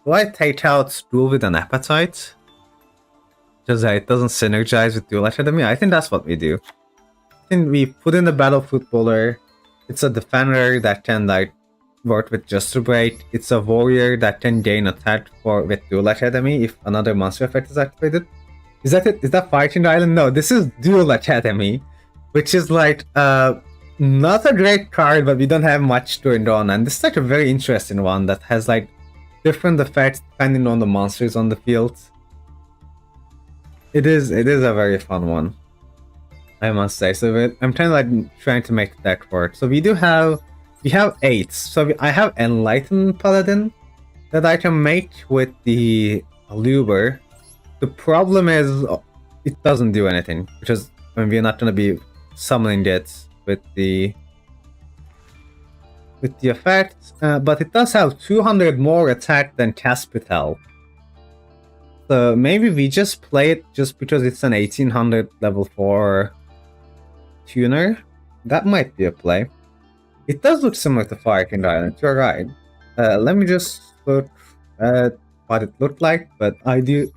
Do I take out Duel with an Appetite? Because it doesn't synergize with Duel Academy? I think that's what we do. I think we put in the Battle Footballer. It's a defender that can like work with Just to Break. It's a warrior that can gain attack with Duel Academy if another monster effect is activated. Is that it? Is that Fighting Island? No, this is Duel Academy, which is like not a great card, but we don't have much turned on. And this is like a very interesting one that has like different effects depending on the monsters on the field. It is a very fun one, I must say. So I'm trying to make the deck work. So we have 8. So I have Enlightened Paladin that I can make with the Allure. The problem is it doesn't do anything because we're not going to be summoning it with the effect, but it does have 200 more attack than Caspital. So maybe we just play it just because it's an 1800 level 4 tuner. That might be a play. It does look similar to Fire King Island, you're right. Let me just look at what it looked like, but I do...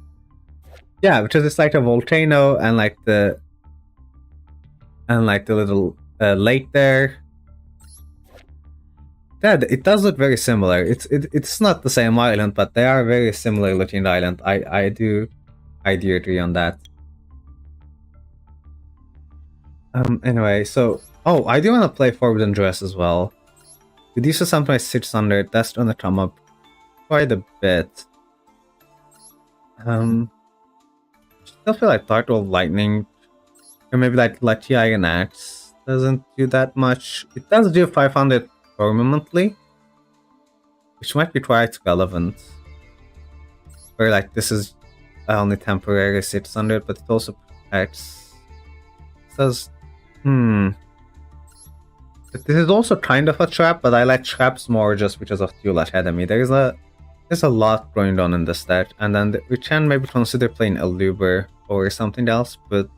Yeah, because it's like a volcano and like the little lake there. Yeah, it does look very similar. It's not the same island, but they are very similar looking island. I do agree on that. Anyway, so I do want to play Forbidden Dress as well. With use of something like 600, that's gonna come up quite a bit. Still feel like Dark World Lightning, or maybe like Lucky Iron Axe doesn't do that much. It does do 500 permanently, which might be quite relevant. Or like this is only temporary 600, but it also protects. Says, But this is also kind of a trap, but I like traps more just because of Duel Academy. There's a lot going on in this deck, and then we can maybe consider playing Allure or something else, but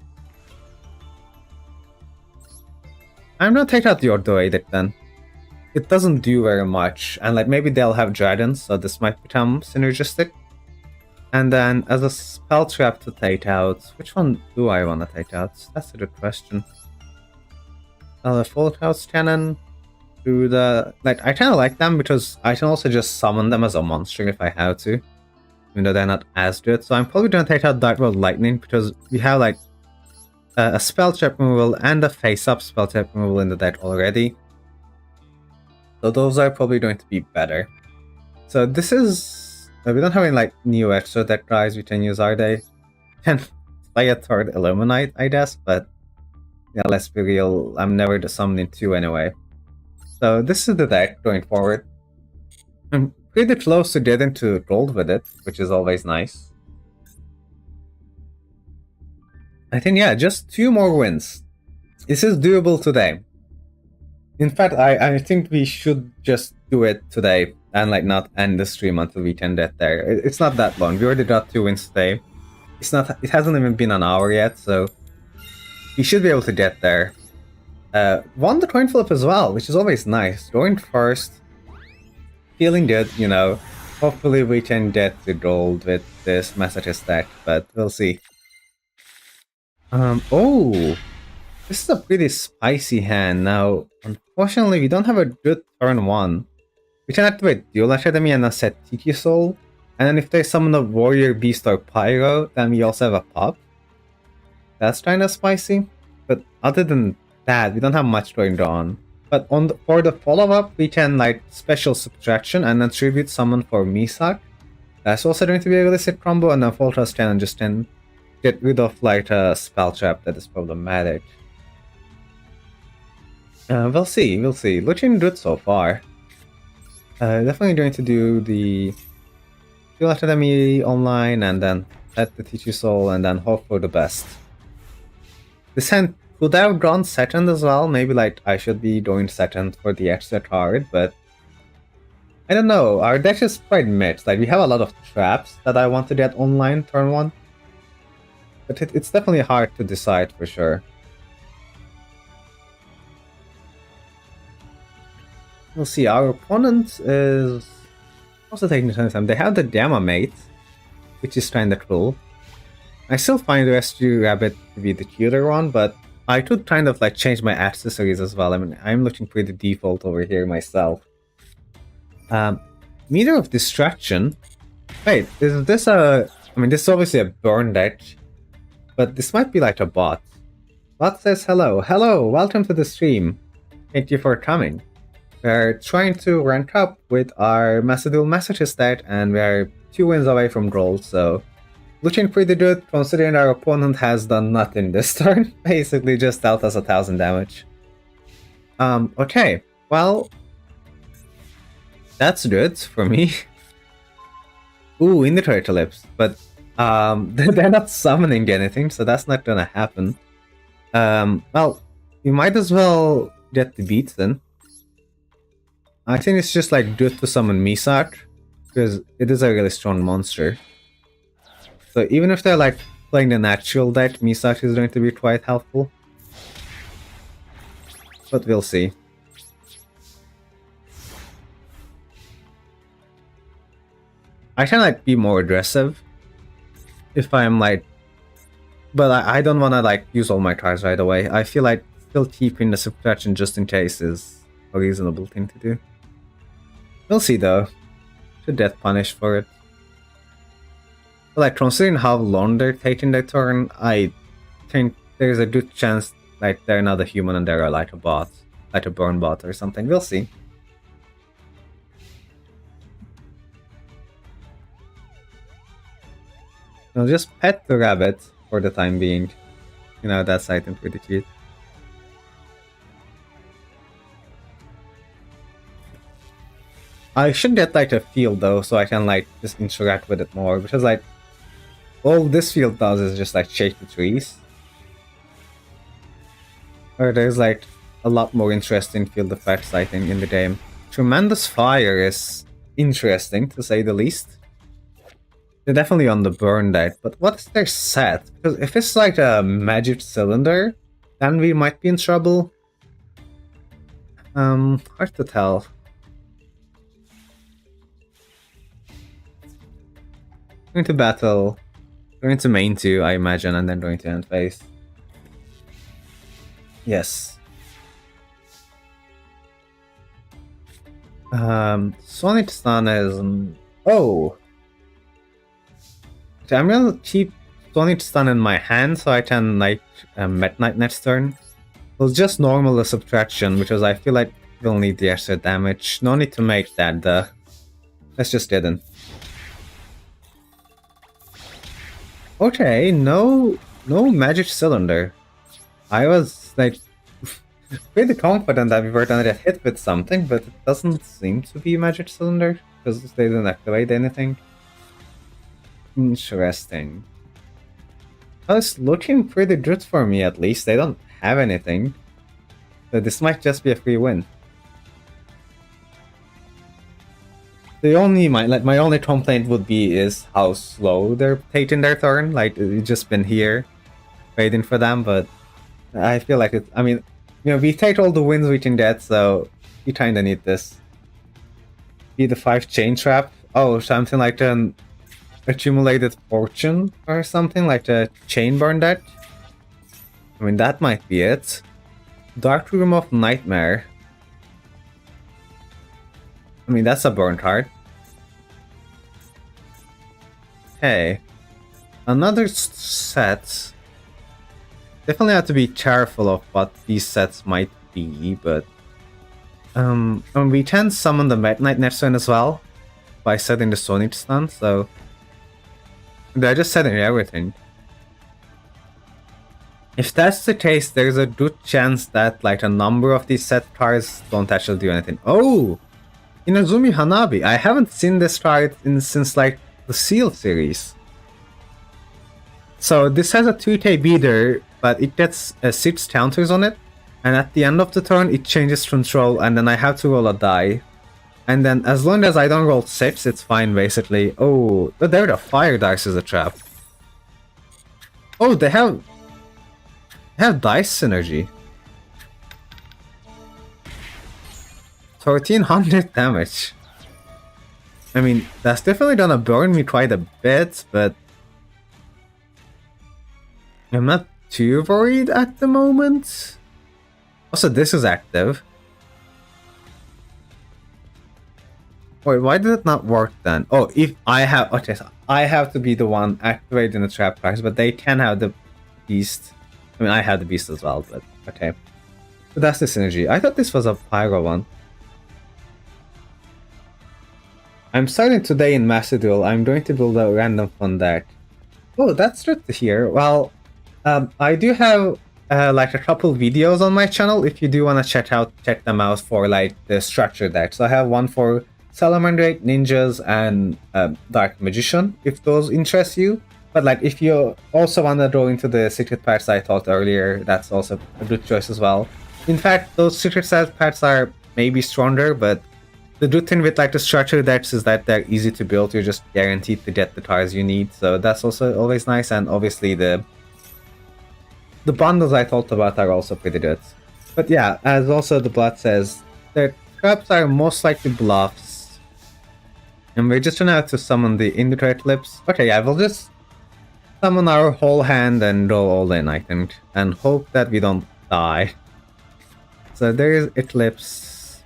I'm gonna take out the Ordo Edict then. It doesn't do very much, and like maybe they'll have dragons, so this might become synergistic. And then as a spell trap to take out, which one do I want to take out? That's a good question. The Full House Cannon. Do the I kind of like them because I can also just summon them as a monster if I have to, even though they're not as good. So I'm probably gonna take out Dark World Lightning because we have like a spell trap removal and a face-up spell trap removal in the deck already. So those are probably going to be better. So this is... we don't have any like new extra deck guys we can use, are they? Can play a third Illuminate, I guess, but yeah, let's be real, I'm never the summoning 2 anyway. So this is the deck going forward. I'm pretty close to getting to gold with it, which is always nice. I think, yeah, just 2 more wins. This is doable today. In fact, I think we should just do it today and like not end the stream until we can get there. It's not that long. We already got 2 wins today. It hasn't even been an hour yet, so we should be able to get there. Won the coin flip as well, which is always nice. Going first feeling good, you know. Hopefully we can get it rolled with this Masochist deck, but we'll see. Oh! This is a pretty spicy hand. Now, unfortunately, we don't have a good turn 1. We can activate Duel Academy and then set Tiki Soul. And then if they summon a Warrior Beast or Pyro, then we also have a pop. That's kinda spicy. But other than that, we don't have much going on. But for the follow-up, we can like Special Subtraction and then Tribute Summon for Misak. That's also going to be a really sick combo, and then Full Trust Cannon just can get rid of like a Spell Trap that is problematic. We'll see. Looking good so far. Definitely going to do the Duel Academy online and then set the Teach You Soul and then hope for the best. This hand could have gone second as well. Maybe like I should be going second for the extra card, but I don't know. Our deck is quite mixed. Like we have a lot of traps that I want to get online turn 1. But it's definitely hard to decide for sure. We'll see, our opponent is also taking the time. They have the Gamma Mate, which is kinda cool. I still find the Rescue Rabbit to be the cuter one, but I could kind of like change my accessories as well. I mean, I'm looking pretty default over here myself. Meter of Distraction. Wait, is this a... I mean, this is obviously a burn deck, but this might be like a bot. Bot says hello. Hello, welcome to the stream. Thank you for coming. We're trying to rank up with our Master Duel Masochist deck, and we're 2 wins away from gold, so looking pretty good considering our opponent has done nothing this turn. Basically just dealt us 1000 damage. Okay, well, that's good for me. Ooh, Indicatory Ellipse, but they're not summoning anything, so that's not gonna happen. Well, you might as well get the beats then. I think it's just like good to summon Misak, because it is a really strong monster. So even if they're like playing the natural deck, Misak is going to be quite helpful. But we'll see. I can like be more aggressive if I'm like... But I don't want to like use all my cards right away. I feel like still keeping the subtraction just in case is a reasonable thing to do. We'll see though. Should death punish for it. But like considering how long they're taking their turn, I think there's a good chance like they're not a human and they're like a bot. Like a burn bot or something. We'll see. I'll just pet the rabbit for the time being. You know, that's I think pretty cute. I should get like a field though, so I can like just interact with it more, because like all this field does is just like shake the trees. Or there's like a lot more interesting field effects I think in the game. Tremendous Fire is interesting to say the least. They're definitely on the burn deck, but what's their set? Because if it's like a magic cylinder, then we might be in trouble. Hard to tell. Going to battle, going to main 2, I imagine, and then going to end phase. Yes. Sonic Stun is... Oh! Okay, I'm gonna keep Sonic Stun in my hand so I can like Met Knight next turn. We'll just normal the subtraction, because I feel like we'll need the extra damage. No need to make that, let's just get in. Okay, no magic cylinder. I was like pretty confident that we were gonna get hit with something, but it doesn't seem to be magic cylinder because they didn't activate anything. Interesting. Well, it's looking pretty good for me at least. They don't have anything, so this might just be a free win. The only my only complaint would be is how slow they're taking their turn. Like we've just been here, waiting for them. But I feel like it. I mean, you know, we take all the wins we can get, so we kinda need this. be the 5 chain trap. Oh, something like an accumulated fortune or something like the chain burn deck. I mean, that might be it. Dark Room of Nightmare. I mean, that's a burn card. Hey, another set. Definitely have to be careful of what these sets might be, but and we can summon the Midnight Neptune as well by setting the Sonic stun, so they're just setting everything. If that's the case, there's a good chance that like a number of these set cards don't actually do anything. Oh! Inazumi Hanabi. I haven't seen this card since like the Seal series. So this has a 2k beater, but it gets 6 counters on it. And at the end of the turn, it changes control, and then I have to roll a die. And then as long as I don't roll 6, it's fine basically. Oh, there the fire dice is a trap. Oh, they have dice synergy. 1300 damage. I mean, that's definitely gonna burn me quite a bit, but I'm not too worried at the moment. Also, this is active. Wait, why did it not work then? Oh, if I have... Okay, so I have to be the one activating the trap cards, but they can have the beast. I mean, I have the beast as well, but okay. So that's the synergy. I thought this was a pyro one. I'm starting today in Master Duel. I'm going to build a random fun deck. Oh, that's good to hear. Well, I do have like a couple videos on my channel. If you do want to check them out for like the structure deck. So I have one for Salamandre, Ninjas, and Dark Magician, if those interest you. But like, if you also want to go into the secret packs I talked earlier, that's also a good choice as well. In fact, those secret set packs are maybe stronger, but the good thing with like the structure decks is that they're easy to build. You're just guaranteed to get the cards you need, so that's also always nice. And obviously the bundles I talked about are also pretty good. But yeah, as also the blood says, the traps are most likely bluffs. And we're just gonna have to summon the Indicator Eclipse. Okay, yeah, we'll just summon our whole hand and go all in, I think. And hope that we don't die. So there is Eclipse.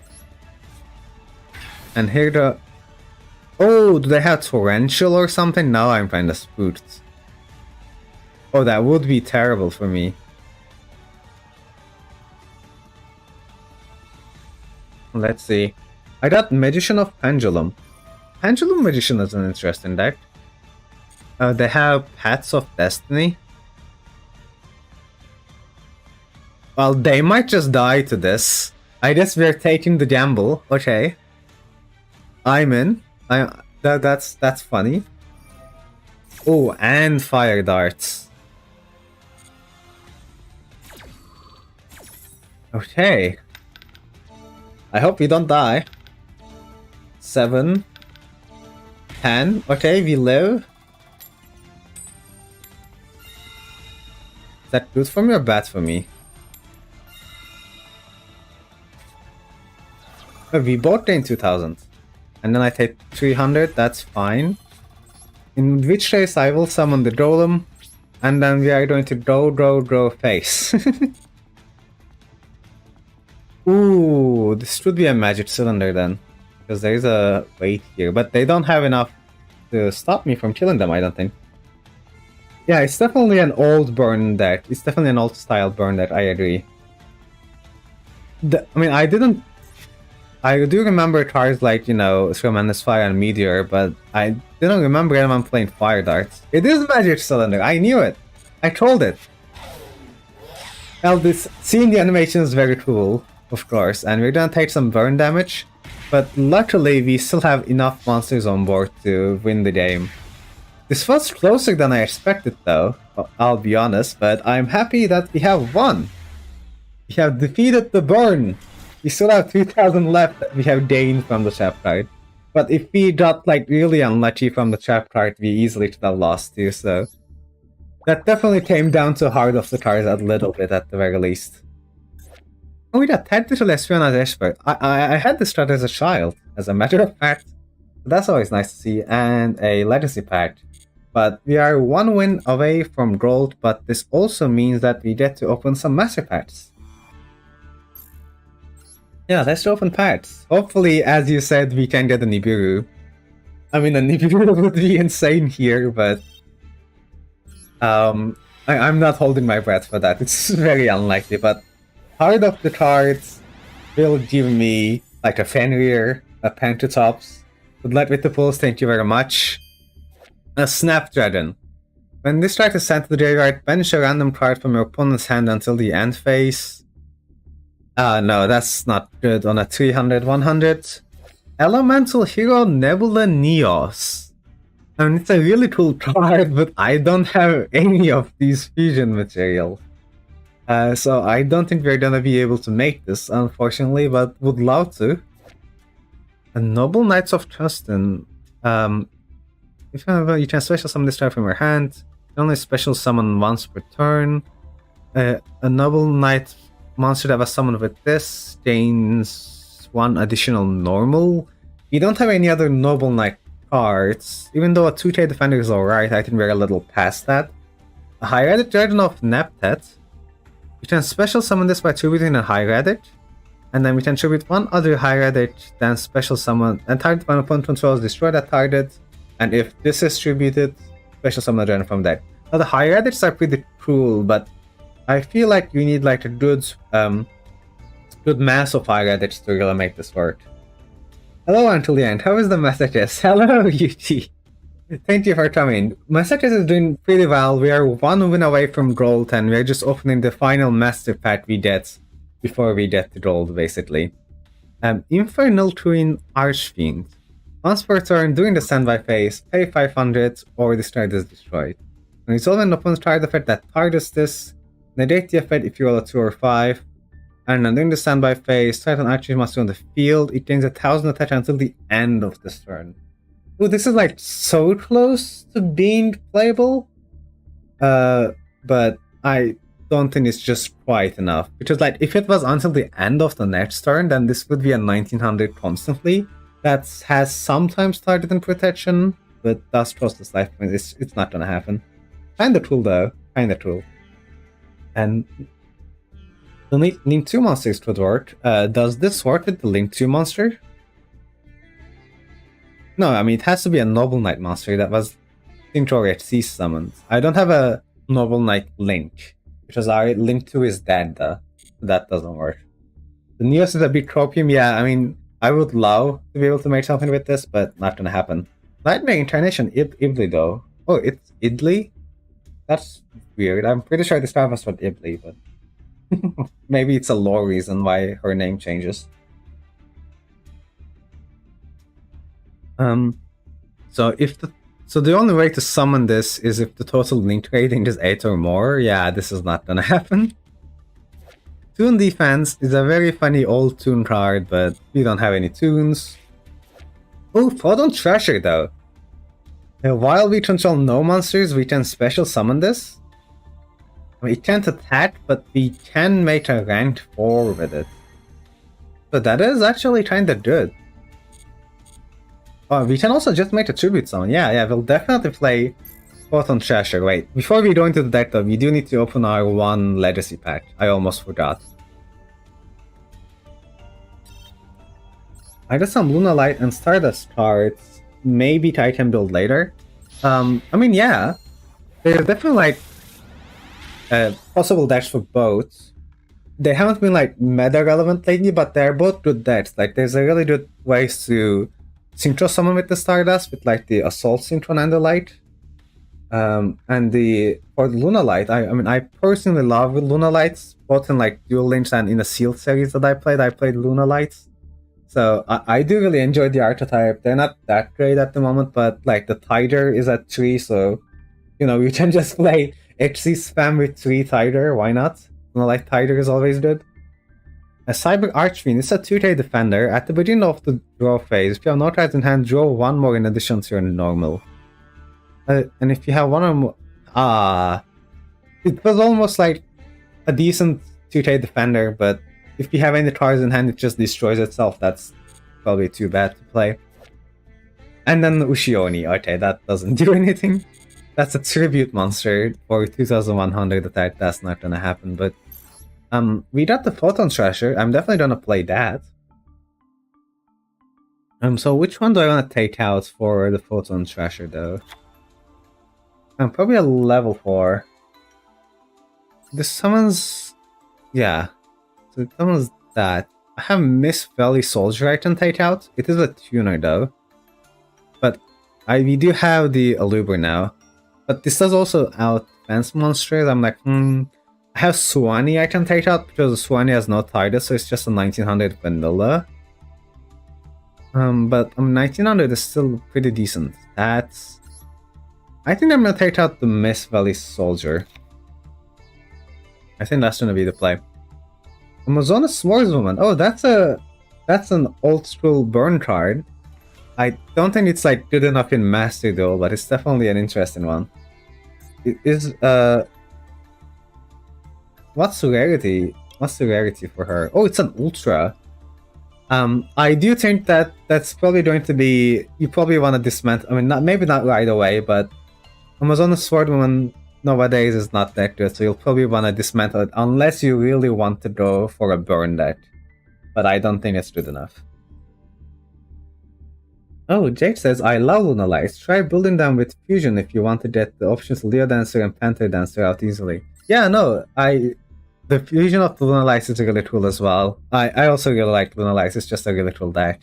And here the... Oh, do they have Torrential or something? Now I'm kinda spooked. Oh, that would be terrible for me. Let's see. I got Magician of Pendulum. Pendulum Magician is an interesting deck. They have Paths of Destiny. Well, they might just die to this. I guess we're taking the gamble. Okay. I'm in. That's funny. Oh, and Fire Darts. Okay. I hope we don't die. 7. 10. Okay, we live. Is that good for me or bad for me? Oh, we both gain 2000. And then I take 300, that's fine. In which case I will summon the Golem. And then we are going to draw face. Ooh, this should be a magic cylinder then. Because there is a weight here. But they don't have enough to stop me from killing them, I don't think. Yeah, it's definitely an old burn deck. It's definitely an old style burn deck, I agree. I mean, I do remember cards like, you know, Tremendous Fire and Meteor, but I didn't remember anyone playing Fire Darts. It is Magic Cylinder, I knew it! I told it! Well, seeing the animation is very cool, of course, and we're gonna take some burn damage, but luckily we still have enough monsters on board to win the game. This was closer than I expected though, I'll be honest, but I'm happy that we have won! We have defeated the burn! We still have 2000 left that we have gained from the trap card. But if we got like really unlucky from the trap card, we easily could have lost too, so... That definitely came down to heart of the cards a little bit at the very least. Oh yeah, tactical espionage expert. I had this start as a child, as a matter of fact. That's always nice to see, and a legacy pack. But we are one win away from gold, but this also means that we get to open some master packs. Yeah, let's open packs. Hopefully, as you said, we can get a Nibiru. I mean, a Nibiru would be insane here, but I'm not holding my breath for that. It's very unlikely, but part of the cards will give me like a Fenrir, a Pentatops. Good luck with the pulls, thank you very much. A Snapdragon. When this card is sent to the graveyard, bench a random card from your opponent's hand until the end phase. No, that's not good on a 300-100. Elemental Hero Nebula Neos. I mean, it's a really cool card, but I don't have any of these fusion materials. So I don't think we're gonna be able to make this, unfortunately, but would love to. A Noble Knights of Tustin. If you can special summon this card from your hand, you only special summon once per turn. A Noble Knight monster that was summoned with this gains 1 additional normal. We don't have any other Noble Knight cards. Even though a 2K Defender is alright, I think we're a little past that. A High-Rated Dragon of Neptet. We can special summon this by tributing a High-Rated. And then we can tribute one other High-Rated, then special summon, and target one opponent controls, destroy that target. And if this is tributed, special summon a dragon from that. Now the High-Rateds are pretty cool, but I feel like you need like a good mass of High-Rateds to really make this work. Hello until the end, how is the messages? Hello UT! Thank you for coming. Messages is doing pretty well. We are one win away from gold and we're just opening the final master pack we get before we get to gold basically. Infernal Twin Archfiend. Once per turn, during the standby phase, pay 500 or this card is destroyed. When resolve an opponent's card effect that targets this, negate the effect if you roll a 2 or 5. And then during the standby phase, target an archer must be on the field. It gains 1000 attack until the end of this turn. Ooh, this is like so close to being playable. But I don't think it's just quite enough. Because like if it was until the end of the next turn, then this would be a 1900 constantly. That has sometimes target and protection, but does cost us life points. It's not gonna happen. Kinda cool though. Kinda cool. And the Link 2 monsters could work. Does this work with the Link 2 monster? No, I mean it has to be a Noble Knight monster that was Synchro HC summoned. I don't have a Noble Knight Link, because our Link 2 is dead though. That doesn't work. The Neos is a big tropium, yeah, I mean I would love to be able to make something with this, but not gonna happen. Nightmare Incarnation Ibli though. Oh, it's Idli? That's weird. I'm pretty sure this card was for Ibli, but maybe it's a lore reason why her name changes. So the only way to summon this is if the total link rating is 8 or more. Yeah, this is not gonna happen. Toon Defense is a very funny old Toon card, but we don't have any Toons. Oh, Photon Treasure though. While we control no monsters, we can special summon this. We can't attack, but we can make a ranked 4 with it. So that is actually kinda good. Oh, we can also just make a tribute summon. Yeah, we'll definitely play Photon Treasure. Wait, before we go into the deck though, we do need to open our one legacy pack. I almost forgot. I got some Luna Light and Stardust cards. Maybe I can build later. I mean, yeah. There's definitely like possible decks for both. They haven't been like meta relevant lately, but they're both good decks. Like there's a really good ways to synchro summon with the Stardust with like the Assault Synchron and the Light. And for the Luna Light, I mean I personally love Luna Lights, both in like Duel Links and in the Sealed series that I played Luna Lights. So I do really enjoy the archetype. They're not that great at the moment, but like the Tiger is at 3, so you know you can just play HC spam with 3 Tiger, why not? Luna Light Tiger is always good. A Cyber Archfiend is a 2K defender. At the beginning of the draw phase, if you have no cards in hand, draw 1 more in addition to your normal. And if you have 1 or more... it was almost like a decent 2K defender, but if you have any cards in hand, it just destroys itself. That's probably too bad to play. And then Ushioni. Okay, that doesn't do anything. That's a tribute monster for 2100 attack. That's not gonna happen, but we got the Photon Thrasher. I'm definitely gonna play that. So which one do I want to take out for the Photon Thrasher though? Probably a level 4. This summons, yeah. So it summons that. I have Miss Valley Soldier I can take out. It is a tuner though, but we do have the Aluber now. But this does also out fence monsters. I'm like, I have Suwani I can take out because Suwani has no Tidus, so it's just a 1900 vanilla. But 1900 is still pretty decent. That's... I think I'm gonna take out the Miss Valley Soldier. I think that's gonna be the play. Amazonas Swordswoman. Oh, that's an old school burn card. I don't think it's like good enough in Master Duel, but it's definitely an interesting one. It is what's the rarity? What's the rarity for her? Oh, it's an Ultra. I do think that that's probably going to be... You probably want to dismantle... I mean, maybe not right away, but Amazonas Swordwoman nowadays is not that good, so you'll probably want to dismantle it unless you really want to go for a burn deck. But I don't think it's good enough. Oh, Jake says, I love Lunalights. Try building them with Fusion if you want to get the options Leo Dancer and Panther Dancer out easily. Yeah, no, the fusion of the Lunalights is really cool as well. I also really like Lunalights, it's just a really cool deck.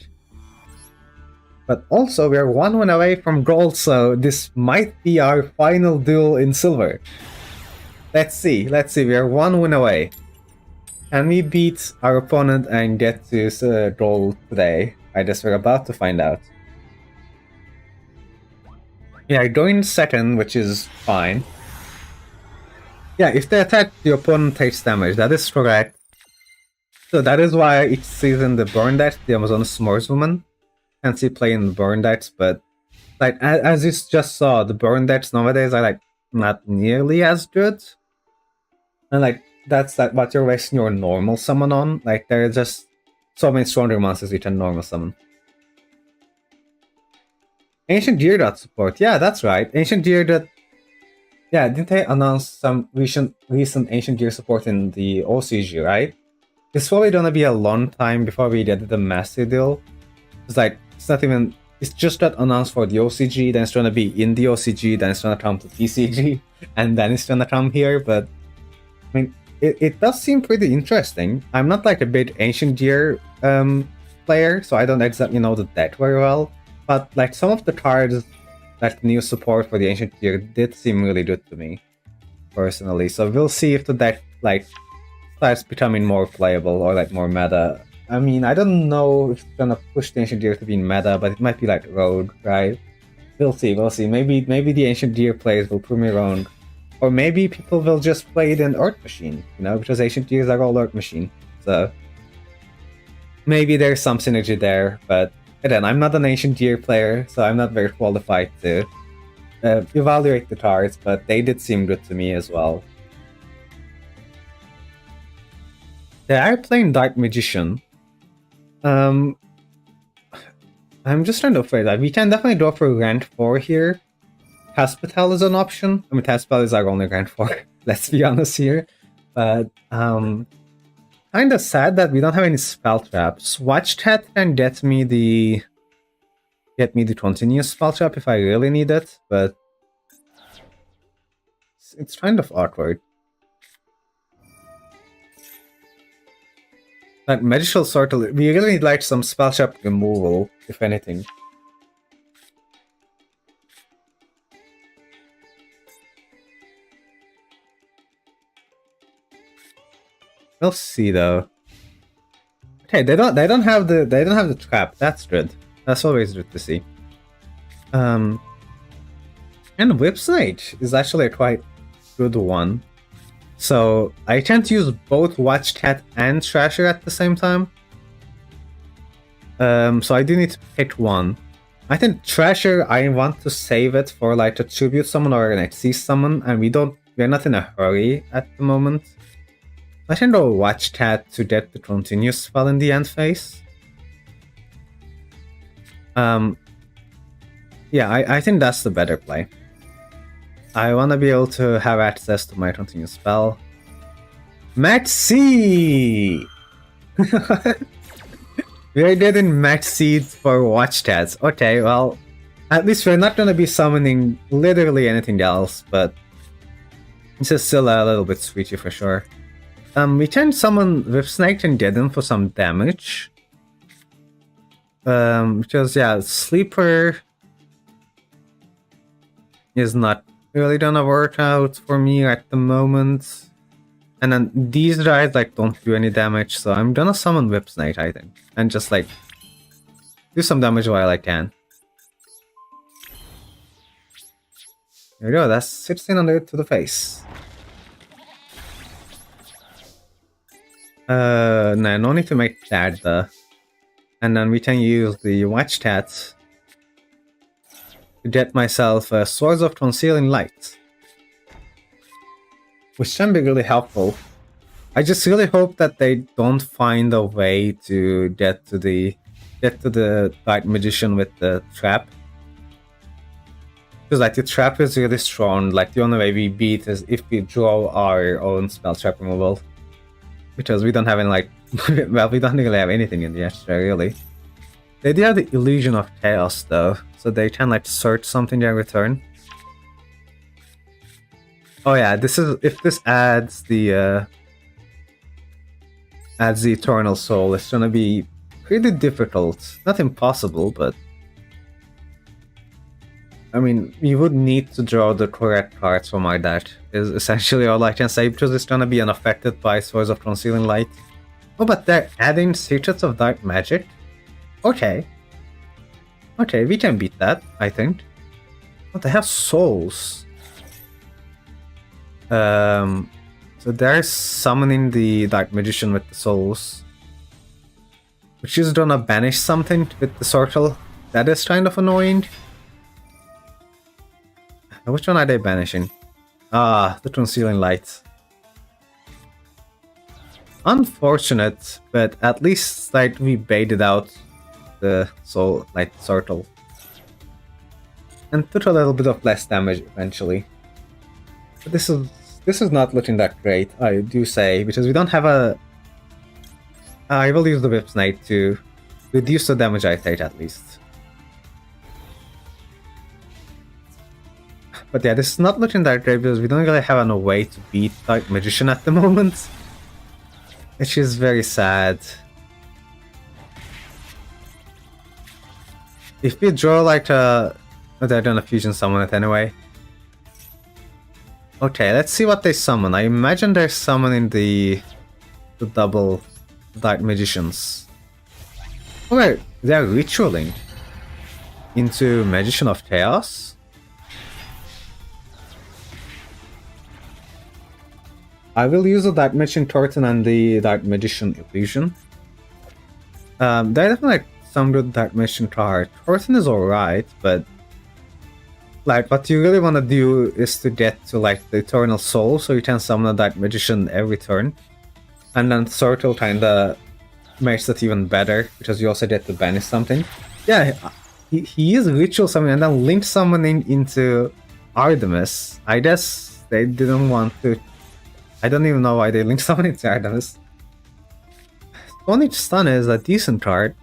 But also, we're 1 win away from gold, so this might be our final duel in silver. Let's see, we're 1 win away. Can we beat our opponent and get to gold today? I guess we're about to find out. Yeah, going second, which is fine. Yeah, if they attack, the opponent takes damage. That is correct. So that is why each season the burn deck, the Amazon Swordswoman, can see playing the burn decks, but like as you just saw, the burn decks nowadays are like not nearly as good. And like that's like what you're wasting your normal summon on. Like there are just so many stronger monsters you can normal summon. Ancient Gear support. Yeah, that's right. Ancient Gear. Yeah, didn't they announce some recent Ancient Gear support in the OCG, right? It's probably gonna be a long time before we get the Master Duel. It's like, it's not even... It's just got announced for the OCG, then it's gonna be in the OCG, then it's gonna come to TCG, and then it's gonna come here, but... I mean, it does seem pretty interesting. I'm not like a big Ancient Gear player, so I don't exactly know the deck very well. But like some of the cards, like the new support for the Ancient Gear did seem really good to me, personally. So we'll see if the deck like starts becoming more playable or like more meta. I mean, I don't know if it's gonna push the Ancient Gear to be meta, but it might be like Rogue, right? We'll see. Maybe the Ancient Gear players will prove me wrong. Or maybe people will just play it in Earth Machine, you know, because Ancient Gears are all Earth Machine. So maybe there's some synergy there, but again, I'm not an Ancient Gear player, so I'm not very qualified to evaluate the cards, but they did seem good to me as well. They are playing Dark Magician. I'm just trying to play that. We can definitely go for rank 4 here. Hospital is an option. I mean, Hospital is our only rank 4, let's be honest here. But, kinda sad that we don't have any spell traps. Watch Chat can get me the continuous spell trap if I really need it, but it's kind of awkward. Like Magical Circle, we really need like some spell trap removal, if anything. We'll see though. Okay, they don't have the trap. That's good. That's always good to see. And Whip Snake is actually a quite good one. So I can't use both Watch Cat and Thrasher at the same time. So I do need to pick one. I think Thrasher, I want to save it for like a tribute summon or an Xyz summon, and we're not in a hurry at the moment. I think I'll watch that to get the continuous spell in the end phase. Yeah, I think that's the better play. I want to be able to have access to my continuous spell. Match C! We're getting match seeds for watch tats. Okay, well, at least we're not going to be summoning literally anything else, but this is still a little bit sweetie for sure. We can summon Whip Snake and get him for some damage. Because yeah, Sleeper is not really gonna work out for me at the moment. And then these guys like don't do any damage, so I'm gonna summon Whip Snake, I think. And just like do some damage while I can. There we go, that's 1600 to the face. No need to make that though. And then we can use the Watch Tats to get myself a Swords of Concealing Light, which can be really helpful. I just really hope that they don't find a way to get to the Dark Magician with the trap. Because like the trap is really strong. Like the only way we beat is if we draw our own spell trap removal. Because we don't have any like well, we don't really have anything in the extra really. They do have the Illusion of Chaos though, so they can like search something every turn. Oh yeah, this is if this adds the Eternal Soul, it's gonna be pretty difficult. Not impossible, but I mean, you would need to draw the correct cards for my deck, is essentially all I can say, because it's gonna be unaffected by Swords of Concealing Light. Oh, but they're adding Secrets of Dark Magic? Okay. Okay, we can beat that, I think. Oh, they have souls. So they're summoning the Dark Magician with the souls. Which is gonna banish something with the circle. That is kind of annoying. Which one are they banishing? Ah, the Concealing Light. Unfortunate, but at least like we baited out the soul light circle. And took a little bit of less damage eventually. But this is not looking that great, I do say, because we don't have a... I will use the Whip Snake to reduce the damage I take at least. But yeah, this is not looking that great because we don't really have a way to beat Dark Magician at the moment. Which is very sad. If we draw like a... Oh, they're gonna fusion summon it anyway. Okay, let's see what they summon. I imagine they're summoning the double Dark Magicians. Oh wait, they're ritualing into Magician of Chaos? I will use the Dark Magician Torton and the Dark Magician Illusion. They're definitely like some good Dark Magician card. Torton is alright, but like what you really want to do is to get to like the Eternal Soul, so you can summon a Dark Magician every turn. And then Circle kinda makes it even better, because you also get to banish something. Yeah, he is Ritual Summoning and then Link Summoning into Artemis. I guess they didn't want to... I don't even know why they Link Summoning to Artemis. Sonic Stun is a decent card.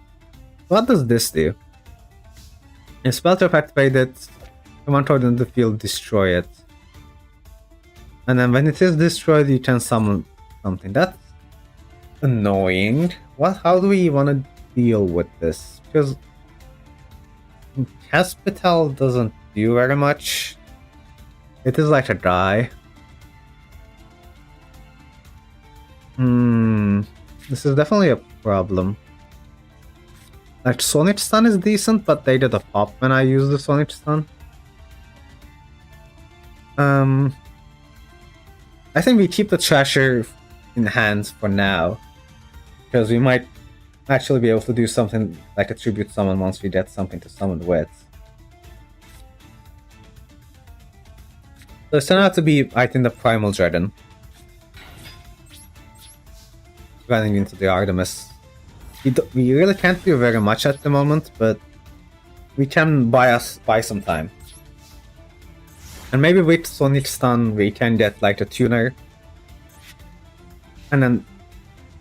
What does this do? In spell trap activated, one card in the field, destroy it. And then when it is destroyed, you can summon something. That's annoying. How do we want to deal with this? Because Hospital doesn't do very much. It is like a die. This is definitely a problem. Like Sonic Stun is decent, but they did a pop when I used the Sonic Stun. I think we keep the Treasure in hand for now, because we might actually be able to do something like a tribute summon once we get something to summon with. So it's turned out to be, I think, the Primal Dragon. running into the Artemis. We really can't do very much at the moment, but we can buy some time. And maybe with Sonic Stun we can get like a tuner. And then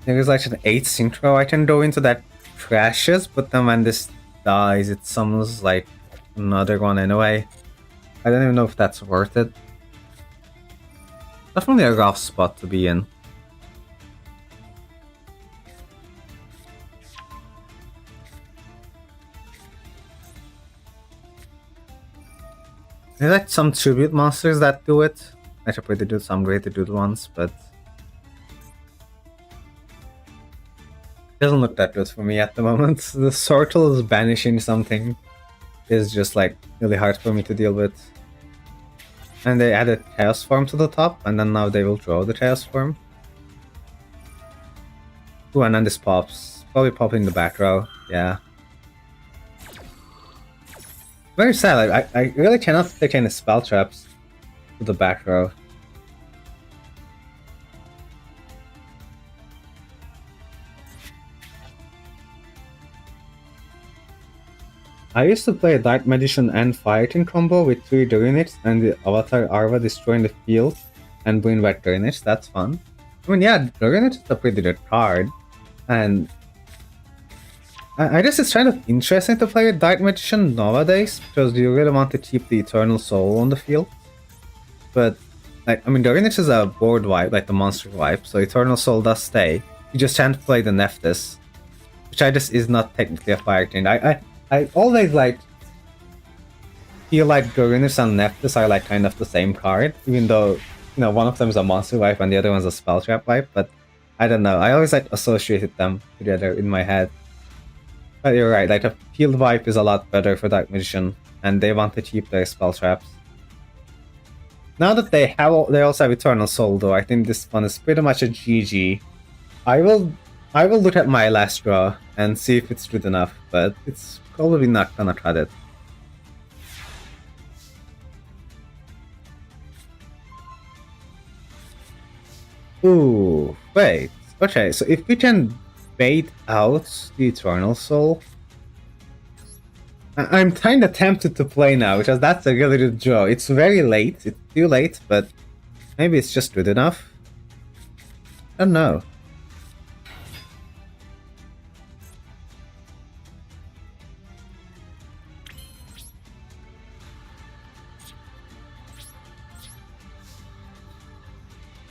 there is like an 8 synchro I can go into that crashes, but then when this dies it summons like another one anyway. I don't even know if that's worth it. Definitely a rough spot to be in. There's like some tribute monsters that do it. I should probably do some greater good ones, but it doesn't look that good for me at the moment. The Sortle's banishing something is just like really hard for me to deal with. And they added Chaos Form to the top, and then now they will draw the Chaos Form. Ooh, and then this pops. Probably popping the back row, yeah. Very sad, I really cannot take any spell traps to the back row. I used to play Dark Magician and Fighting combo with 3 Draeneids and the Avatar Arva destroying the field and bring back Draeneids, that's fun. I mean, yeah, Draeneids is a pretty good card, and I guess it's kind of interesting to play with Dark Magician nowadays, because you really want to keep the Eternal Soul on the field. But, like, I mean, Draeneids is a board wipe, like the monster wipe, so Eternal Soul does stay. You just can't play the Nephthys, which I guess is not technically a fire thing. I always like feel like Draeneids and Nephthys are like kind of the same card, even though, you know, one of them is a monster wipe and the other one's a spell trap wipe, but I don't know, I always like associated them together in my head. But you're right, like a field wipe is a lot better for Dark Magician, and they want to keep their spell traps. Now that they also have Eternal Soul though, I think this one is pretty much a GG. I will look at my last draw and see if it's good enough, but it's probably not gonna cut it. Ooh, wait. Okay, so if we can bait out the Eternal Soul, I'm kinda tempted to play now, because that's a really good draw. It's very late, it's too late, but maybe it's just good enough. I don't know.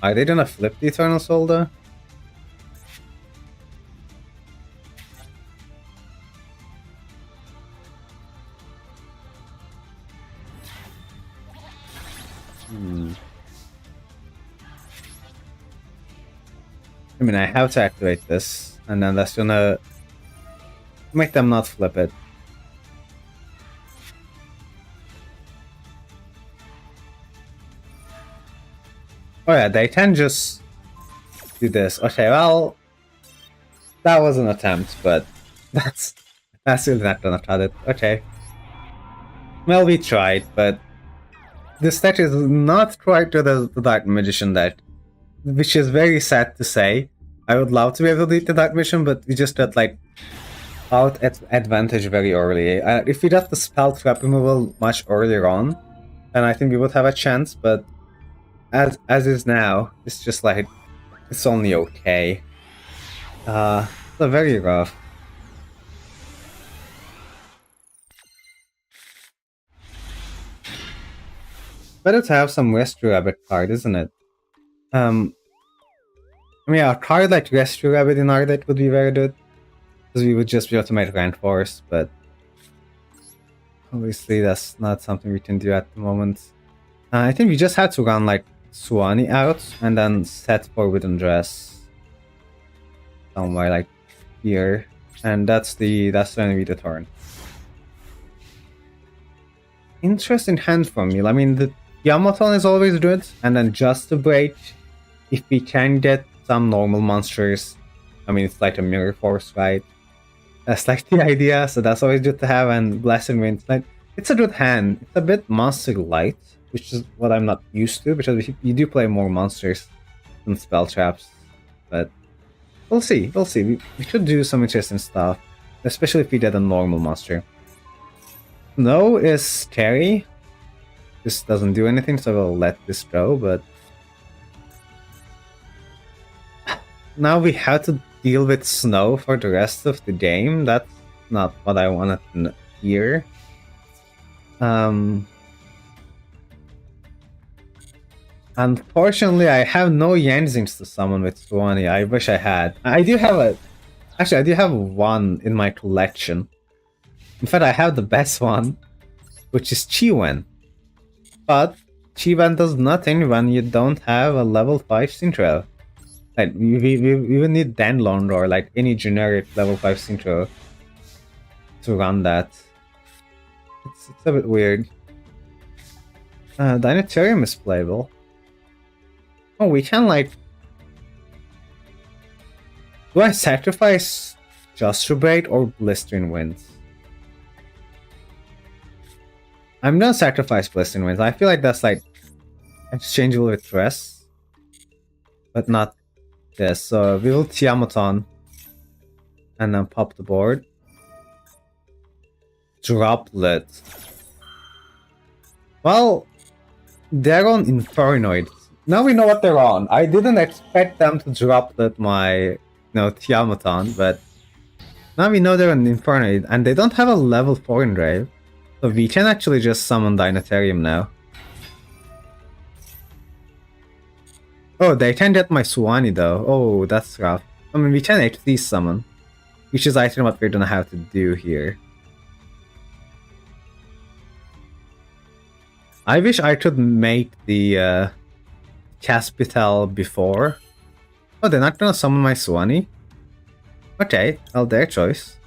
Are they gonna flip the Eternal Soul though? I mean, I have to activate this, and then that's gonna make them not flip it. Oh yeah, they can just do this. Okay, well, that was an attempt, but that's really not gonna cut it. Okay. Well, we tried, but this deck is not quite to the Dark Magician deck, which is very sad to say. I would love to be able to beat the Dark Magician, but we just got like out at advantage very early. If we got the spell trap removal much earlier on, then I think we would have a chance, but as is now, it's just like, it's only okay. It's very rough. Better to have some Rescue Rabbit card, isn't it? I mean, yeah, a card like Rescue Rabbit in our deck would be very good, because we would just be able to make Grand Force, but obviously that's not something we can do at the moment. I think we just had to run like Suwani out and then set Forbidden Dress somewhere like here, and that's gonna be the turn. Interesting hand from you. I mean, the Yamaton is always good, and then just to break, if we can get some normal monsters, I mean, it's like a Mirror Force, right? That's like the idea, so that's always good to have, and Blessing Wind, like, it's a good hand. It's a bit monster light, which is what I'm not used to, because you do play more monsters than spell traps, but We'll see, we'll see. We should do some interesting stuff, especially if we get a normal monster. Snow is scary. This doesn't do anything, so we'll let this go, but... Now we have to deal with snow for the rest of the game. That's not what I wanted to hear. Unfortunately, I have no Yanzings to summon with Suwani. I wish I had. I do have a... Actually, I do have one in my collection. In fact, I have the best one, which is Chiwen. But Chiwen does nothing when you don't have a level 5 Synthro. Like, we will need Danlong or like any generic level 5 Synthro to run that. It's a bit weird. Dinotherium is playable. Oh, we can like... Do I sacrifice Justrubate or Blistering Winds? I'm gonna sacrifice Blistering Winds. I feel like that's like exchangeable with Dress. But not this. So we will Tiamoton. And then pop the board. Droplet. Well, they're on Infernoid. Now we know what they're on. I didn't expect them to droplet my, Tiamoton, but now we know they're on Infernoid, and they don't have a level 4 Engrave. So we can actually just summon Dinotherium now. Oh, they can get my Suwani though. Oh, that's rough. I mean, we can HD summon, which is I think what we're gonna have to do here. I wish I could make the Caspital before. Oh, they're not gonna summon my Suwani? Okay, well, their choice.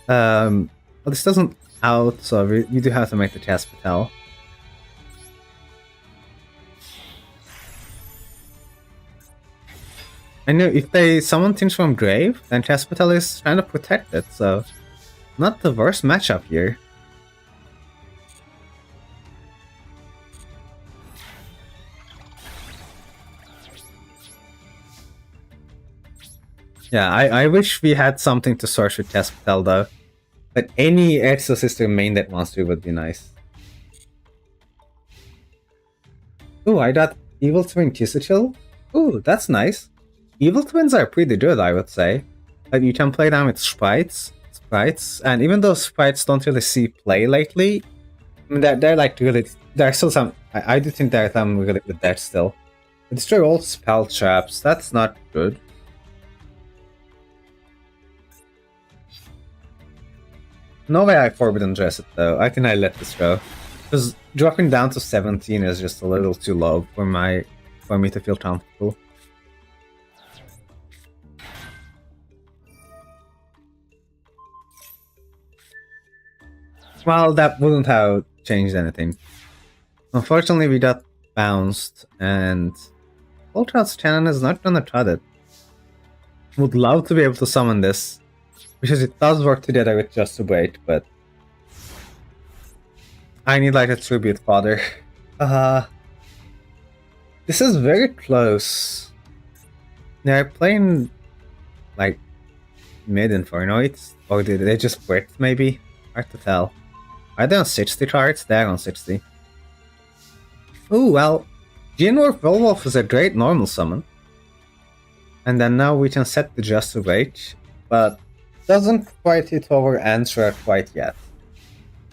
Well, this doesn't out, so we do have to make the Caspital. I know if they summon things from grave, then Caspital is trying to protect it, so not the worst matchup here. Yeah, I wish we had something to search with Caspital though. But any Exosystem main that monster would be nice. Ooh, I got Evil Twin Kisuchil. Ooh, that's nice. Evil Twins are pretty good, I would say. Like, you can play them with sprites, and even though sprites don't really see play lately, I mean, they're like really... There are still some... I do think there are some really good decks still. Destroy all spell traps, that's not good. No way I Forbidden Dress it though. I think I let this go. Because dropping down to 17 is just a little too low for me to feel comfortable. Well, that wouldn't have changed anything. Unfortunately, we got bounced, and Voltrath's Cannon is not gonna cut it. Would love to be able to summon this, because it does work together with Justrubate, but I need like a Tribute Fodder. This is very close. They're playing like mid Infernoids, or did they just bricked maybe? Hard to tell. Are they on 60 cards? They're on 60. Ooh, well, Genworth Volwolf is a great normal summon. And then now we can set the Justrubate, but doesn't quite hit over Answer quite yet.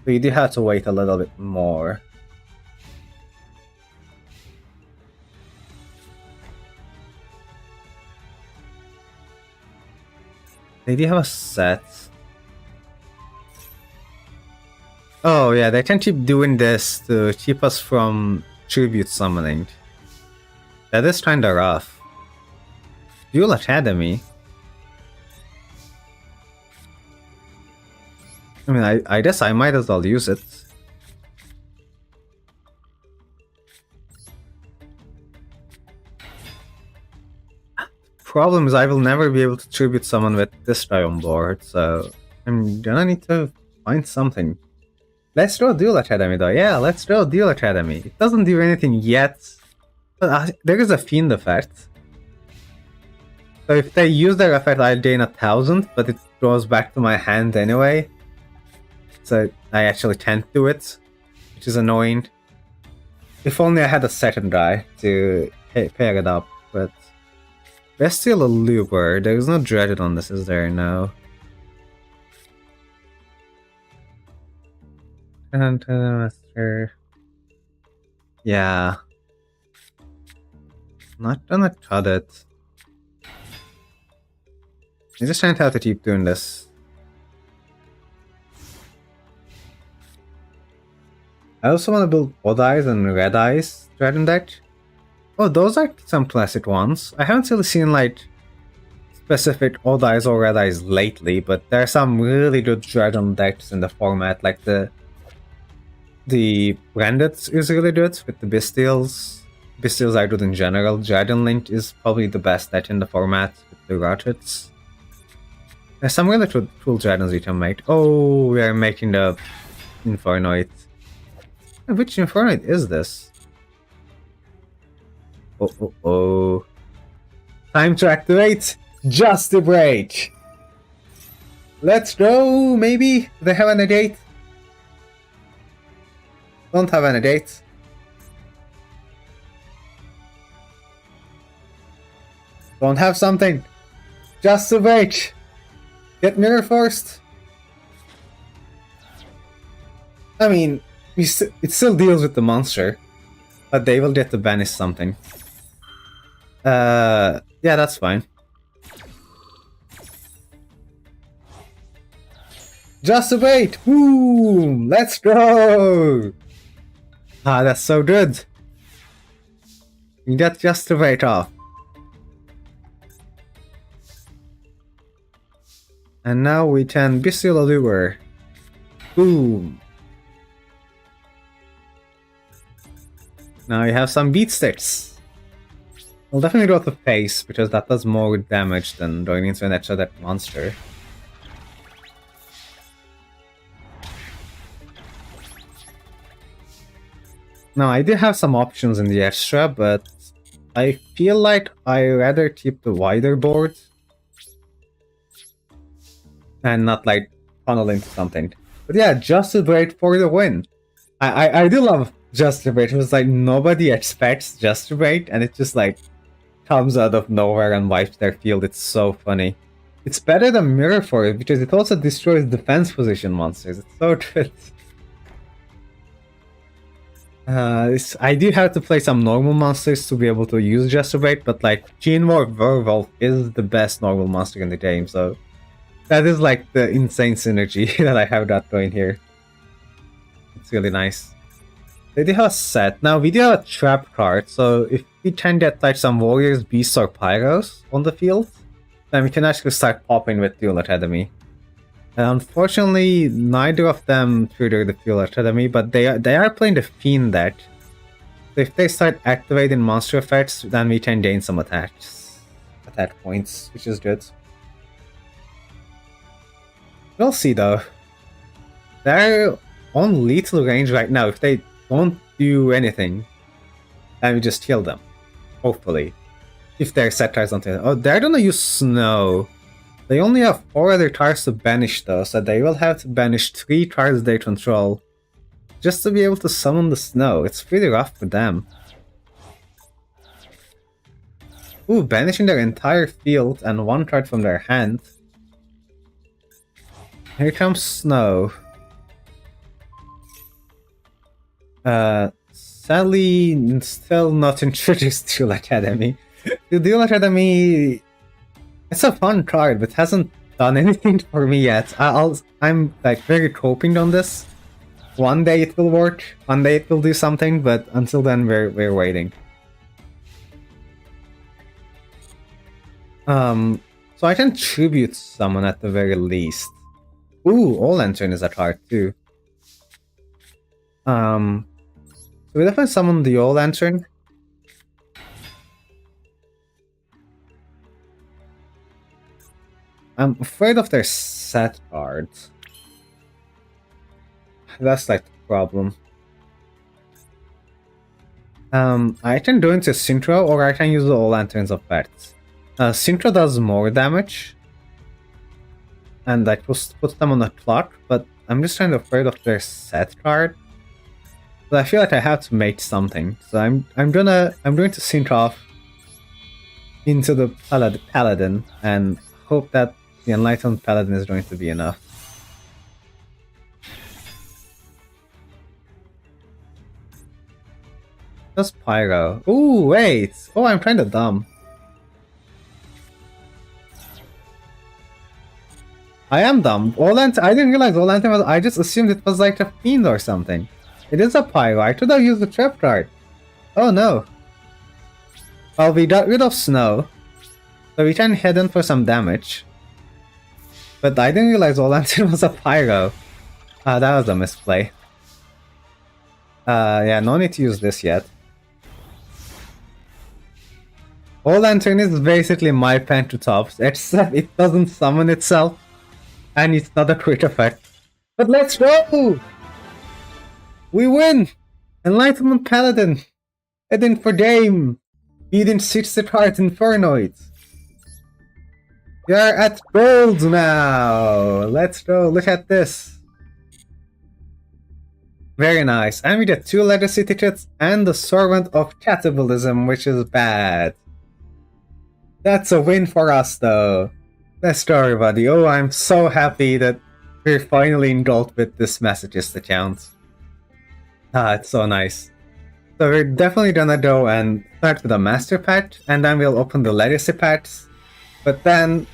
So you do have to wait a little bit more. They do have a set. Oh yeah, they can keep doing this to keep us from tribute summoning. That is kinda rough. Duel Academy. I mean, I guess I might as well use it. Problem is I will never be able to tribute someone with this guy on board, so I'm gonna need to find something. Let's draw Duel Academy though. Yeah, let's draw Duel Academy. It doesn't do anything yet, but there is a Fiend effect. So if they use their effect, I'll gain 1,000, but it goes back to my hand anyway. So I actually can't do it, which is annoying. If only I had a second guy to pair it up, but there's still a looper. There's no dreaded on this, is there? No. And Master. Yeah. Not gonna cut it. I just can't have to keep doing this. I also want to build Odd Eyes and Red Eyes Dragon deck. Oh, those are some classic ones. I haven't really seen like specific Odd Eyes or Red Eyes lately, but there are some really good Dragon decks in the format, like the Branded is really good with the Bystials. Bystials are good in general. Dragon Link is probably the best deck in the format with the Rockets. There's some really cool dragons you can make. Oh, we are making the Infernoid. Which Infernoid is this? Oh. Time to activate Just a Break. Let's go, maybe? Do they have a negate? Don't have a negate. Don't have something. Just a break. Get mirror first. I mean, it still deals with the monster, but they will get to banish something. Yeah, that's fine. Just a wait! Boom! Let's go! Ah, that's so good. We got just a wait off. And now we can Bystial Allure. Boom! Now you have some beat sticks. We'll definitely go to face, because that does more damage than going into an extra deck monster. Now I do have some options in the extra, but I feel like I rather keep the wider board and not like funnel into something. But yeah, Just a Break for the win. I do love Just a Break. It was like nobody expects Just a Break, and it just like comes out of nowhere and wipes their field. It's so funny. It's better than Mirror for it because it also destroys defense position monsters. It's so good. I do have to play some normal monsters to be able to use Just a Break, but like Genmore Werewolf is the best normal monster in the game, so that is like the insane synergy that I have got going here. It's really nice. They do have a set. Now we do have a trap card, so if we can get like some Warriors, Beasts, or Pyros on the field, then we can actually start popping with Duel Academy. Unfortunately, neither of them trigger the Duel Academy, but they are playing the Fiend deck. So if they start activating monster effects, then we can gain some attack points, which is good. We'll see though. They're on lethal range right now. If they don't do anything, then we just kill them. Hopefully. If their set cards don't do it. Oh, they're gonna use Snow. They only have 4 other cards to banish though, so they will have to banish 3 cards they control just to be able to summon the Snow. It's pretty rough for them. Ooh, banishing their entire field and 1 card from their hand. Here comes Snow. Sadly, still not introduced to Duel Academy. The Duel Academy, it's a fun card, but hasn't done anything for me yet. I'm like very hoping on this. One day it will work, one day it will do something, but until then we're waiting. So I can tribute someone at the very least. Ooh, All Lantern is a card too. So we definitely summon the All Lantern. I'm afraid of their set cards. That's like the problem. I can go into Synchro, or I can use the All Lanterns effects. Synchro does more damage, and that puts them on the clock, but I'm just kind of afraid of their set card. But I feel like I have to make something, so I'm going to sync off into the Paladin and hope that the Enlightened Paladin is going to be enough. Just Pyro. Ooh, wait! Oh, I'm kinda dumb. I am dumb. I didn't realize Volante was. I just assumed it was like a fiend or something. It is a Pyro. I should have used the trap card. Oh no. Well, we got rid of Snow, so we can head in for some damage. But I didn't realize Volante was a Pyro. That was a misplay. Yeah, no need to use this yet. All Lantern is basically my Pentatop's, except it doesn't summon itself, and it's not a crit effect. But let's go! We win! Enlightenment Paladin! Heading for game! Beating 60 card Infernoid! We are at gold now! Let's go, look at this! Very nice, and we get 2 legacy tickets and the Servant of Catabolism, which is bad. That's a win for us, though. Let's go, everybody. Oh, I'm so happy that we're finally engulfed with this Masochist account. It's so nice. So we're definitely gonna go and start with a Master Pack, and then we'll open the Legacy Packs. But then,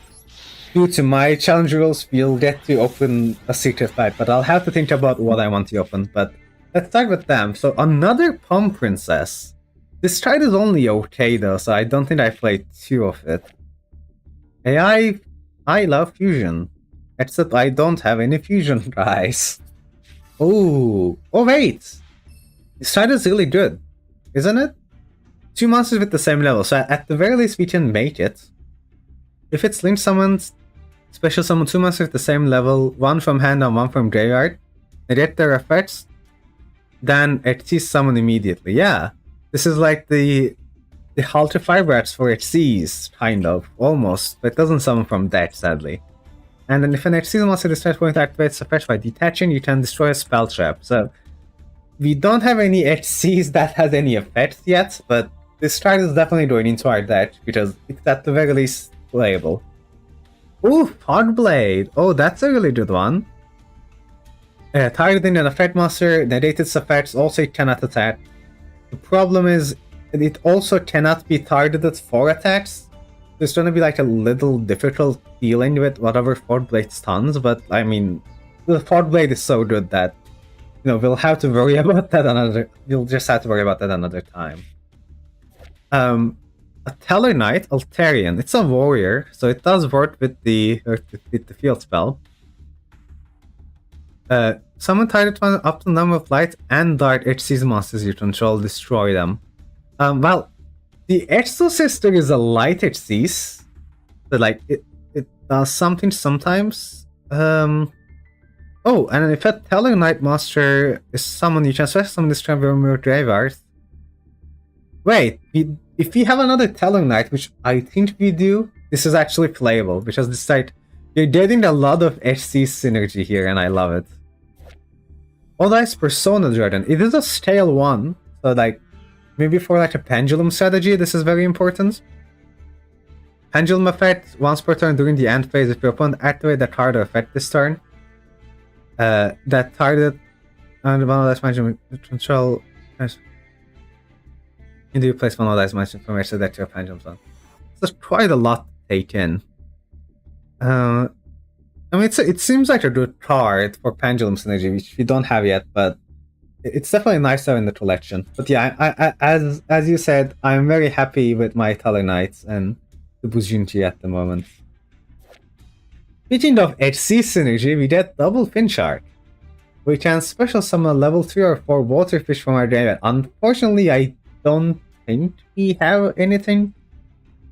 due to my challenge rules, we'll get to open a Secret Pack, but I'll have to think about what I want to open. But let's start with them. So another Palm Princess. This card is only okay though, so I don't think I played 2 of it. AI, I love fusion. Except I don't have any fusion, guys. Oh wait! This card is really good, isn't it? 2 monsters with the same level, so at the very least we can make it. If it's linked summons, special summon 2 monsters with the same level, 1 from hand and 1 from graveyard, negate their effects, then HCs summon immediately. Yeah. This is like the Halter Firebrats for HCs, kind of, almost, but it doesn't summon from death, sadly. And then if an HC monster destroys point activates a fetch by detaching, you can destroy a spell trap. So we don't have any HCs that has any effects yet, but this card is definitely going into our deck because it's at the very least playable. Ooh, Fogblade! Oh, that's a really good one. Targeting an effect monster, negate its effects, also it cannot attack. The problem is, it also cannot be targeted for attacks. It's going to be like a little difficult dealing with whatever Fogblade stuns, but I mean, the Fogblade is so good that, you know, we'll have to worry about that you'll just have to worry about that another time. A Teller Knight, Altarian. It's a warrior, so it does work with the field spell. Summon target one up to the number of light and dark HC's monsters you control, destroy them. Well, the Exorcister is a light HC's, so like it does something sometimes. Oh, and if a Telling Night Monster is summoned, you can special summon this from your graveyard. Wait, if we have another Telling Night, which I think we do, this is actually playable because this like you're getting a lot of HC synergy here, and I love it. Otherwise, Persona Jordan. It is a scale 1, so like maybe for like a pendulum strategy, this is very important. Pendulum effect, once per turn during the end phase, if your opponent activates the card or effect this turn, that target and one of those magic control. Do you place one of those magic information that your pendulum's on? There's quite a lot to take in. I mean, it seems like a good card for Pendulum Synergy, which we don't have yet, but it's definitely nice to have in the collection. But yeah, I as you said, I'm very happy with my Teller Knights and the Bujinchi at the moment. Speaking of HC Synergy, we get double Fin Shark. We can special summon a level 3 or 4 water fish from our graveyard. Unfortunately, I don't think we have anything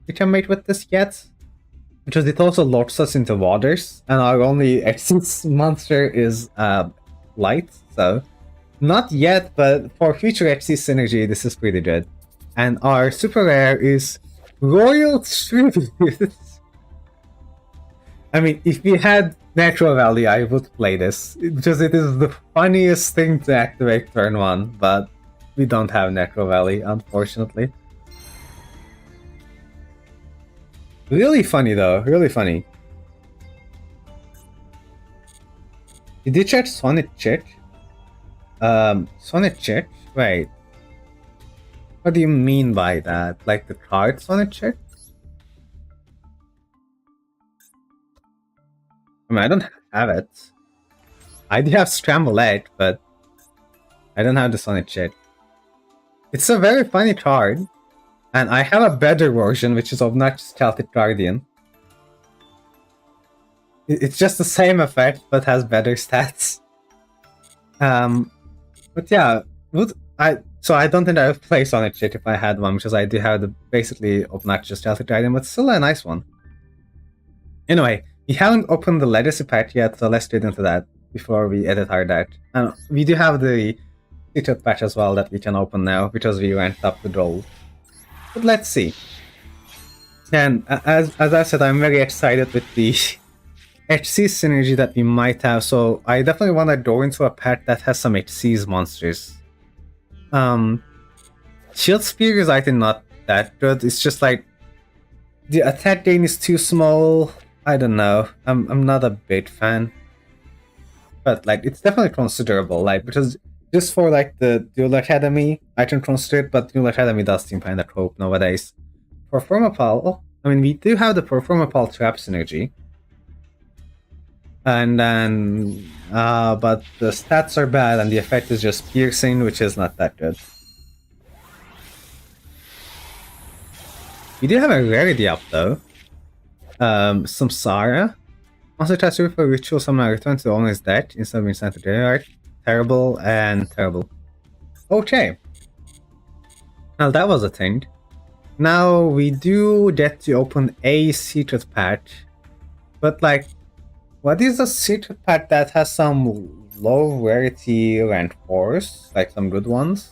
we can make with this yet, because it also locks us into waters, and our only essence monster is light, so not yet, but for future XC synergy, this is pretty good. And our super rare is Royal Tribute. I mean, if we had Natural Valley, I would play this because it is the funniest thing to activate turn 1, but we don't have Natural Valley, unfortunately. Really funny though, really funny. Did you check Sonic Church? Sonic Church? Wait. What do you mean by that? Like the card Sonic Church? I mean, I don't have it. I do have Scramble Egg, but I don't have the Sonic Church. It's a very funny card, and I have a better version, which is Obnoxious Celtic Guardian. It's just the same effect, but has better stats. But yeah, so I don't think I would play Sonic Shit if I had one, because I do have the basically obnoxious Celtic Dragon, but still a nice one. Anyway, we haven't opened the Legacy patch yet, so let's get into that before we edit our deck. And we do have the Secret patch as well that we can open now, because we ranked up the roll. But let's see. And as I said, I'm very excited with the HC synergy that we might have, so I definitely want to go into a pack that has some HC's monsters. Shield Spear is I think not that good. It's just like the attack gain is too small. I don't know. I'm not a big fan, but like it's definitely considerable. Like because just for like the Duel Academy, I can consider it, but Duel Academy does seem kind of cope nowadays. Performapal. I mean, we do have the Performapal trap synergy. And then, but the stats are bad and the effect is just piercing, which is not that good. We do have a rarity up though. Samsara. Monster tries to for ritual summon a return to the owner's deck instead of being sent to graveyard. Terrible and terrible. Okay. Now that was a thing. Now we do get to open a secret patch. But like, what is a secret pack that has some low rarity rank 4s? Like some good ones?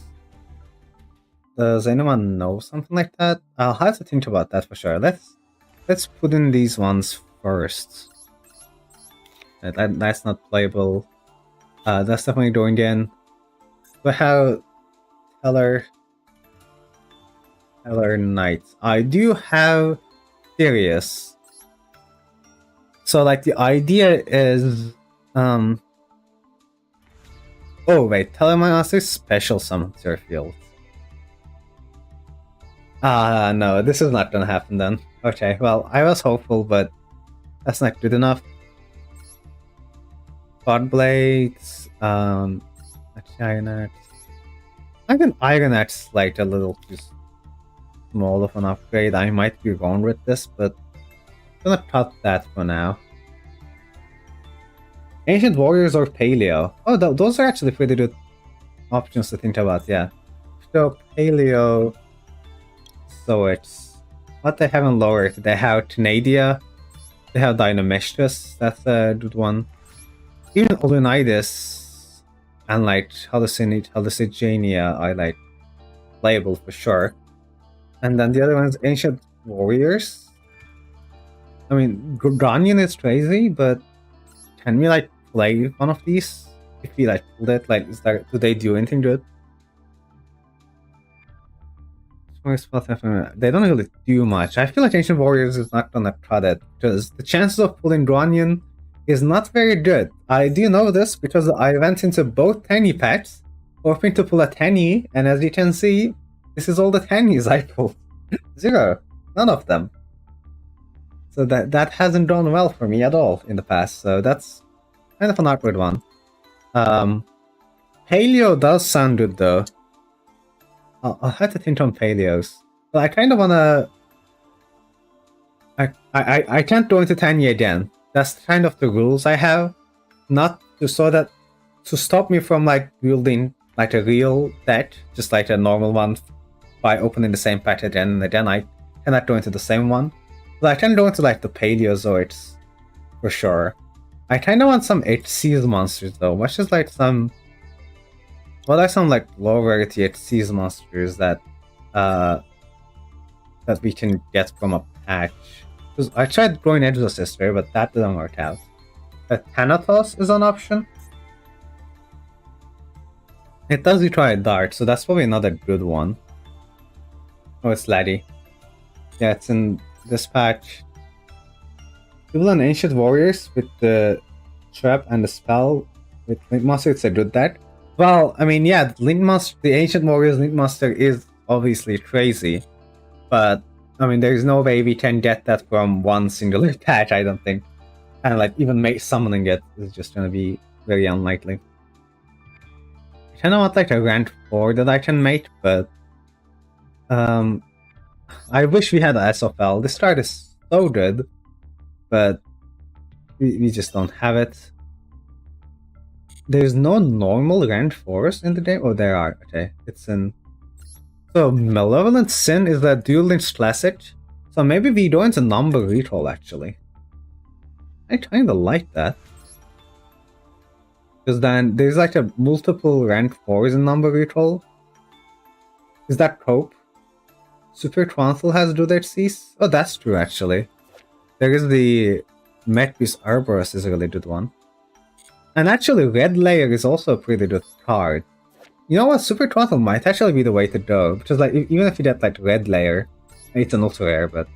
Does anyone know something like that? I'll have to think about that for sure. Let's put in these ones first. That's not playable. That's definitely going in. But how Teller Knight. I do have Sirius. So like the idea is oh wait, Telemaster special summon to your field. No, this is not gonna happen then. Okay, well I was hopeful, but that's not good enough. God Blades, a Giant Axe. I think Iron Axe like a little too small of an upgrade. I might be wrong with this, but I'm gonna cut that for now. Ancient Warriors or Paleo. Oh, those are actually pretty good options to think about, yeah. So, Paleo... So it's... What they haven't lowered, they have Tenadia, they have Dynamistress, that's a good one. Even Olunitis and like Hallucigenia I like playable for sure. And then the other one is Ancient Warriors. I mean, Ganyan is crazy, but can we like play one of these? If we like pulled it, like do they do anything good? They don't really do much. I feel like Ancient Warriors is not gonna cut it, because the chances of pulling Ganyan is not very good. I do know this because I went into both Tiny packs, hoping to pull a Tiny, and as you can see, this is all the Tinies I pulled. Zero. None of them. So that hasn't gone well for me at all in the past, so that's kind of an awkward one. Paleo does sound good though. I'll have to think on Paleos. But I kind of wanna... I can't go into Tanya again. That's kind of the rules I have. Not to to stop me from like building like a real deck, just like a normal one, by opening the same pack again and again. I cannot go into the same one. But I can go into like the Paleozoids for sure. I kind of want some HC's monsters though. What's just like some... What are some like low rarity HC's monsters that that we can get from a patch. Because I tried growing Exorcist there, but that didn't work out. Thanatos is an option. It does require Dart, so that's probably another good one. Oh, it's Laddie. Yeah, it's in this patch. People and Ancient Warriors with the Trap and the Spell with Link Master, it's a good deck. Well, I mean, yeah, the Ancient Warriors Link Master is obviously crazy, but I mean, there's no way we can get that from one singular patch, I don't think. And like, even summoning it is just gonna be very unlikely. I kinda want like a rank 4 that I can make, but I wish we had a SFL. This card is so good, but we just don't have it. There's no normal rank 4s in the game? Oh, there are. Okay, it's in... So, Malevolent Sin is that Duel Links Classic. So maybe we go into number reroll, actually. I kinda like that. Because then there's like a multiple rank 4s in number reroll. Is that Cope? Super Tronthal has Dudet Cease? Oh, that's true, actually. There is the Metbeast Arborist is a really good one. And actually, Red Layer is also a pretty good card. You know what? Super Tronthal might actually be the way to go. Because like, even if you get like Red Layer, it's an ultra rare, but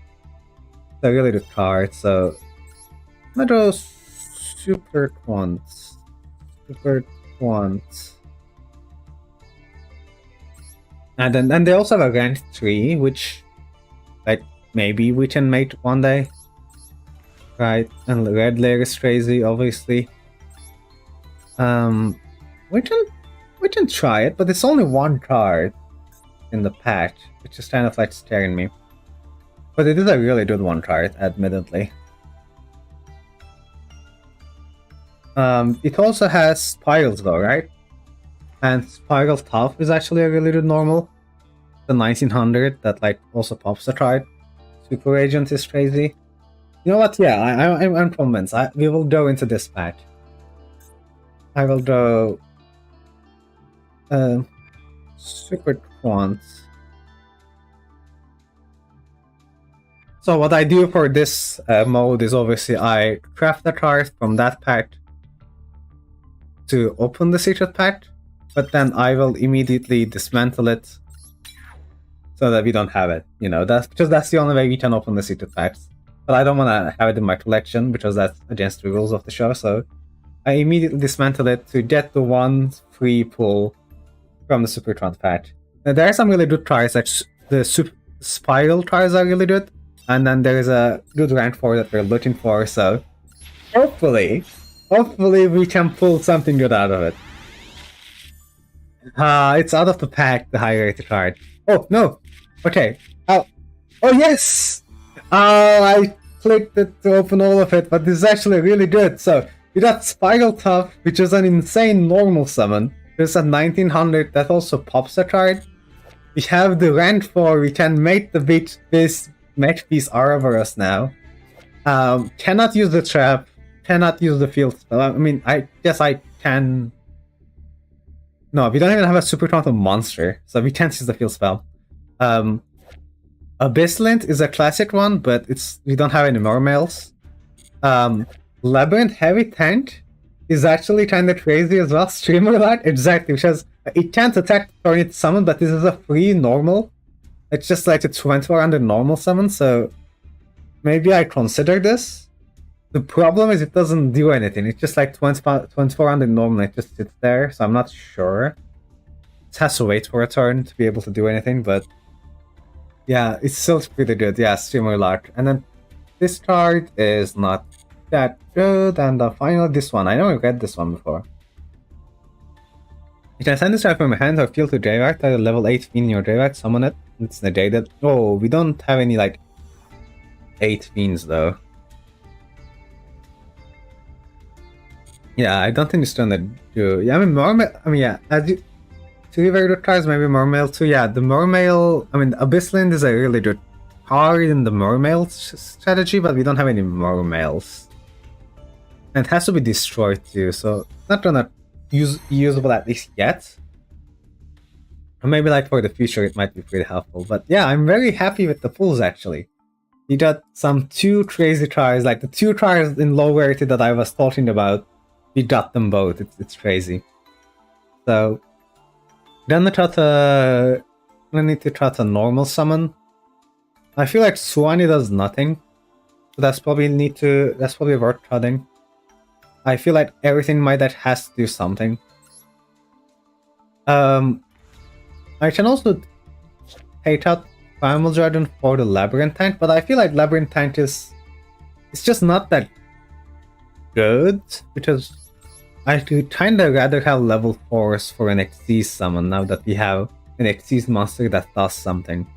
it's a really good card, so... I'm gonna go Super Quant. Super Quant. And then they also have a rank 3, which like maybe we can make one day. Right, and Red Layer is crazy, obviously. We can try it, but it's only one card in the patch, which is kind of like scaring me. But it is a really good one card, admittedly. It also has Spirals though, right? And Spiral Tough is actually a really good normal. The 1900 that like also pops a card. Super Agent is crazy. You know what? Yeah, I'm convinced. We will go into this patch. I will go Super Quant. So what I do for this mode is obviously I craft a card from that pack to open the secret pack, but then I will immediately dismantle it so that we don't have it. You know, that's because that's the only way we can open the secret packs. But I don't want to have it in my collection because that's against the rules of the show, so I immediately dismantle it to get the one free pull from the Super Tron pack. Now, there are some really good cards, like the Spiral cards are really good, and then there is a good rank 4 that we're looking for, so hopefully we can pull something good out of it. It's out of the pack, the high rated card. Oh, no! Okay. Oh yes! I clicked it to open all of it, but this is actually really good. So, we got Spiral Tough, which is an insane normal summon. There's a 1900 that also pops a card. We have the rank 4, we can make this Metbeast Ouroboros now. Cannot use the trap, cannot use the field spell. I mean, I guess I can... No, we don't even have a Super Tronthal monster, so we can't use the field spell. Abysslint is a classic one, but we don't have any more males. Labyrinth Heavy Tank is actually kind of crazy as well. Streamer Light, exactly, which has... It can't attack or it's summon, but this is a free normal. It's just like a 2400 normal summon, so maybe I consider this. The problem is it doesn't do anything. It's just like 2400 normal, it just sits there, so I'm not sure. It has to wait for a turn to be able to do anything, but yeah, it's still pretty good. Yeah, Streamer Lark. And then this card is not that good, and finally this one. I know I read this one before. You can send this card from your hand or field to graveyard, at a level 8 fiend in your graveyard, summon it. It's negated. Oh, we don't have any like 8 fiends though. Yeah, I don't think it's gonna do. Yeah, I mean, yeah, as you... 3 very good cards, maybe Mermail too. Yeah, the Mermail... I mean, Abysslint is a really good card in the Mermail strategy, but we don't have any Mermails. And it has to be destroyed too, so it's not gonna usable at least yet. Or maybe like for the future it might be pretty helpful. But yeah, I'm very happy with the pulls actually. We got some 2 crazy tries, like the 2 tries in low rarity that I was talking about. We got them both. It's crazy. So then I need to try to normal summon. I feel like Suwani does nothing. So that's probably worth trying. I feel like everything in my deck has to do something. I can also take out Primal Dragon for the Labyrinthine, but I feel like Labyrinthine it's just not that good, because I could kinda rather have level 4s for an Xyz summon now that we have an Xyz monster that does something.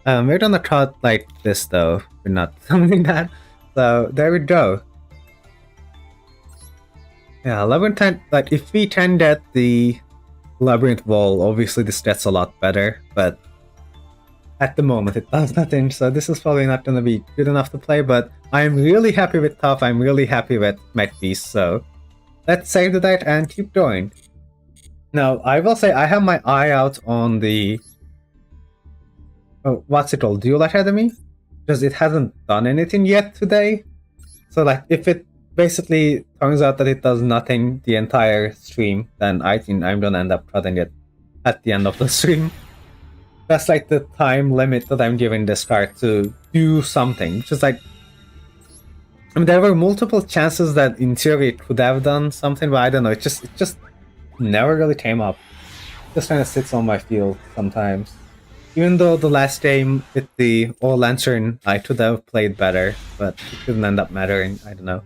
We're gonna try it like this though, we're not summoning that. So there we go. Yeah, Labyrinthine, like if we can get the Labyrinth Wall, obviously this gets a lot better, but at the moment it does nothing, so this is probably not gonna be good enough to play, but I'm really happy with Tough, I'm really happy with Mech Beast, so let's save the deck and keep going. Now, I will say I have my eye out on the... Oh, what's it called? Duel Academy? Because it hasn't done anything yet today. So like, if it basically turns out that it does nothing the entire stream, then I think I'm gonna end up cutting it at the end of the stream. That's like the time limit that I'm giving this card to do something. Just like, I mean, there were multiple chances that in theory it could have done something, but I don't know. It just never really came up. Just kind of sits on my field sometimes. Even though the last game with the All Lantern, I could have played better, but it didn't end up mattering. I don't know.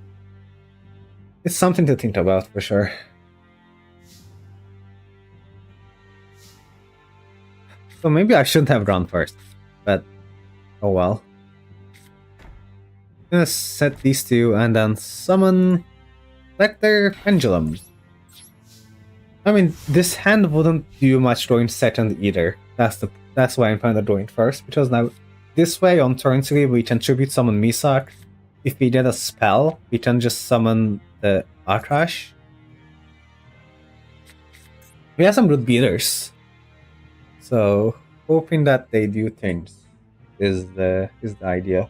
It's something to think about for sure. So maybe I shouldn't have gone first, but oh well. I'm gonna set these 2 and then summon Vector Pendulum. I mean, this hand wouldn't do much going second either. That's why I'm kind of doing first, because now this way on turn 3 we can tribute summon Misak. If we get a spell, we can just summon the Akash. We have some good beaters, so hoping that they do things is the idea.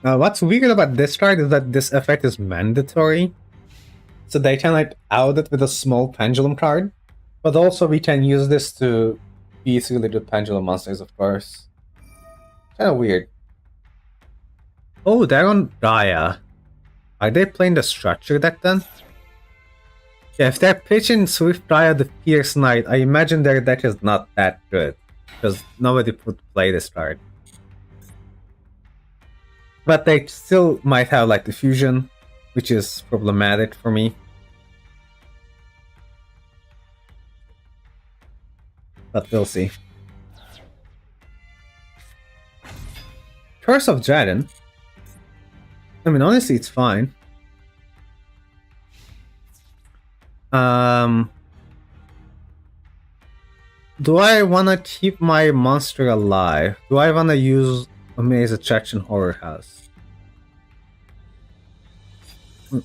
What's weird about this card is that this effect is mandatory. So they can like out it with a small pendulum card. But also we can use this to beat really good pendulum monsters, of course. Kinda weird. Oh, they're on Gaia. Are they playing the structure deck then? Yeah, if they're pitching Swift Gaia the Fierce Knight, I imagine their deck is not that good. Because nobody would play this card. But they still might have like the fusion, which is problematic for me. But we'll see. Curse of Dragon. I mean, honestly, it's fine. Do I want to keep my monster alive? Do I want to use Amaze Attraction Horror House? You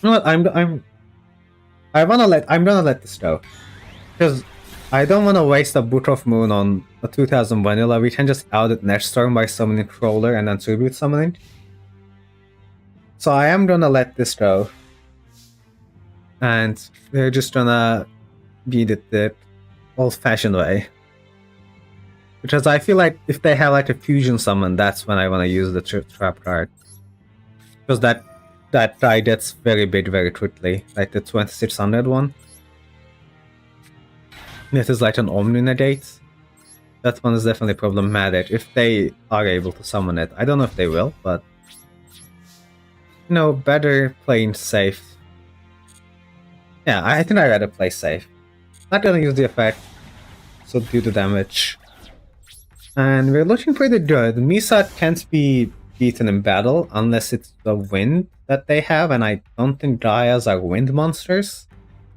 know what? I'm gonna let this go, because I don't want to waste a Boot of Moon on a 2000 vanilla. We can just out it next turn by summoning Crawler and then tribute summoning. So I am gonna let this go, and we're just gonna beat it the old-fashioned way. Because I feel like if they have like a fusion summon, that's when I want to use the trap card. Because that die gets very big very quickly, like the 2600 one. This is like an Omni negate. That one is definitely problematic if they are able to summon it. I don't know if they will, but you know, better playing safe. Yeah, I think I'd rather play safe. Not gonna use the effect, so do the damage. And we're looking pretty good. Misa can't be beaten in battle unless it's the wind that they have, and I don't think Gaias are wind monsters,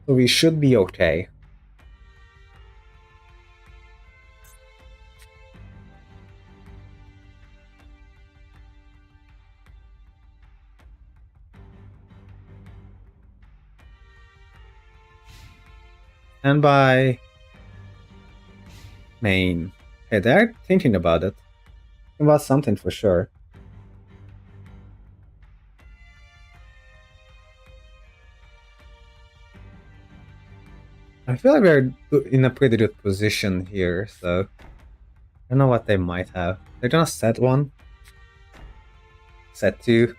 so we should be okay. And by main. Hey, they're thinking about it. About something for sure. I feel like we're in a pretty good position here, so I don't know what they might have. They're gonna set one. Set two.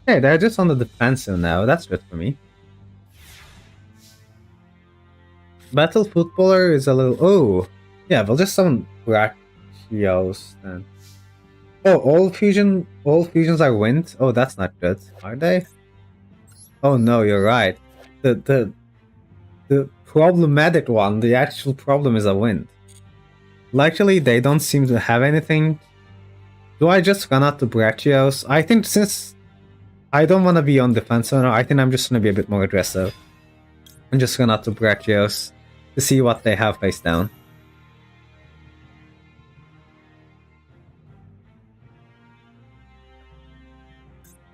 Hey, they're just on the defensive now. That's good for me. Battle Footballer is a little... Oh! Yeah, we'll just summon Brachios then. Oh, all fusions are wind? Oh, that's not good. Are they? Oh no, you're right. The problematic one, the actual problem is a wind. Luckily, they don't seem to have anything. Do I just run out to Brachios? I think since I don't want to be on defensive now, I think I'm just going to be a bit more aggressive. I'm just run out to Brachios to see what they have face down.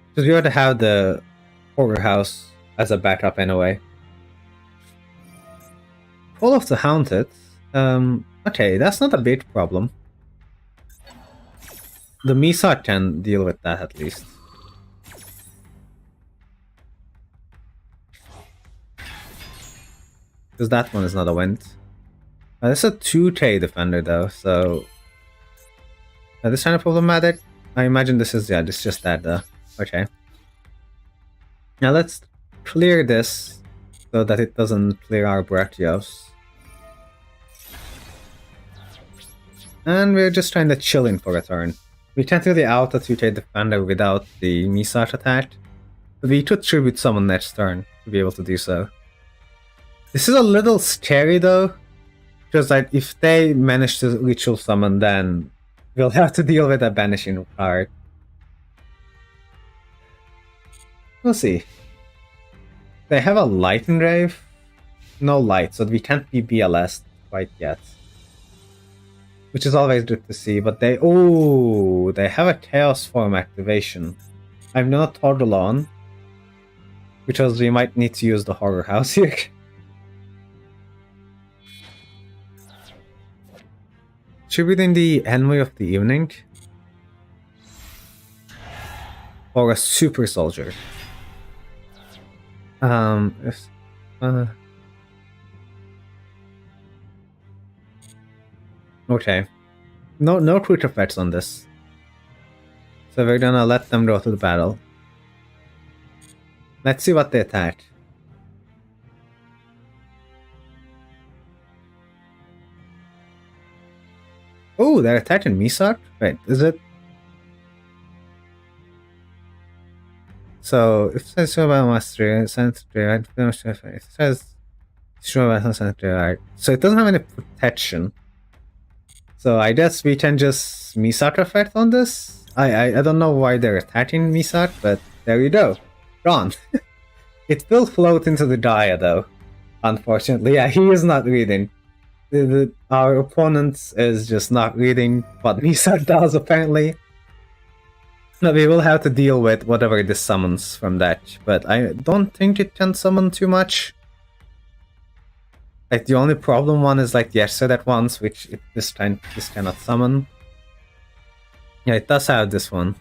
Because we already have the Horror House as a backup anyway. Call of the Haunted. Okay, that's not a big problem. The Misa can deal with that at least. Because that one is not a wind. This is a 2K defender though, so... this kind of problematic? I imagine this is, yeah, this is just that though. Okay. Now let's clear this so that it doesn't clear our Brachios. And we're just trying to chill in for a turn. We can't really out a 2K defender without the Misage attack, but we could tribute summon next turn to be able to do so. This is a little scary though, because like if they manage to ritual summon, then we'll have to deal with a banishing card. We'll see. They have a light engrave? No light, so we can't be BLS quite yet. Which is always good to see, but they... Oh, they have a Chaos Form activation. I'm not toggle on, because we might need to use the Horror House here. Tributing the Enemy of the Evening? Or a Super Soldier? Okay. No crit effects on this. So we're gonna let them go to the battle. Let's see what they attack. Oh, they're attacking Misar? Wait, is it? So, if it says Showbound Mastery, it says Showbound, so it doesn't have any protection. So I guess we can just Misat effect on this? I don't know why they're attacking Misat, but there you go. Gone. It will float into the Gaia though. Unfortunately, yeah, he is not reading. Our opponent is just not reading what Misat does apparently. No, we will have to deal with whatever this summons from that, but I don't think it can summon too much. Like the only problem one is like the Exodus ones, which this cannot summon. Yeah, it does have this one.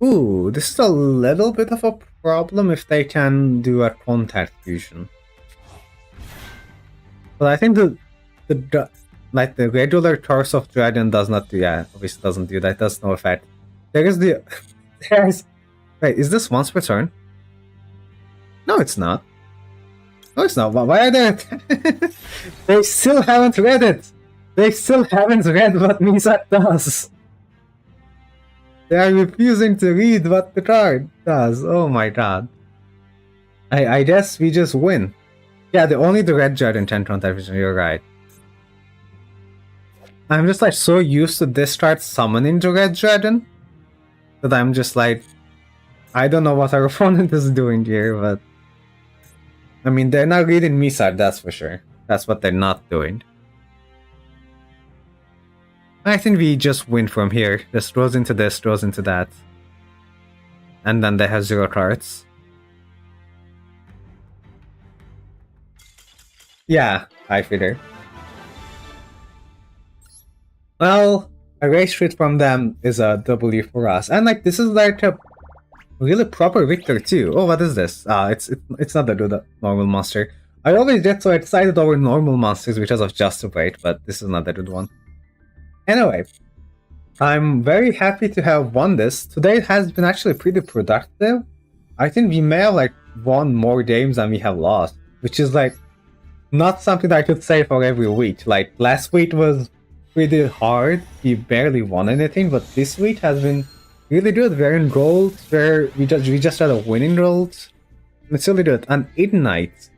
Ooh, this is a little bit of a problem if they can do a contact fusion. But I think the regular Curse of Dragon does not do, yeah, obviously doesn't do that, does no effect. There is the... Wait, is this once per turn? No, it's not. No, it's not. Why are they... They still haven't read it! They still haven't read what Misat does! They are refusing to read what the card does. Oh my god. I guess we just win. Yeah, only the red dragon can contact vision, you're right. I'm just like so used to this card summoning the red dragon that I'm just like... I don't know what our opponent is doing here, but... I mean, they're not reading Misar, that's for sure. That's what they're not doing. I think we just win from here. Just throws into this, throws into that. And then they have 0 cards. Yeah, I figure. Well, a race treat from them is a W for us. And like, this is like a really proper victory too. Oh, what is this? It's not the normal monster. I always get so excited over normal monsters because of Justified, but this is not the good one. Anyway, I'm very happy to have won this. Today has been actually pretty productive. I think we may have like won more games than we have lost, which is like not something that I could say for every week. Like last week was pretty hard. We barely won anything, but this week has been really good. We're in gold. We just had a winning gold. It's really good. And Ignite.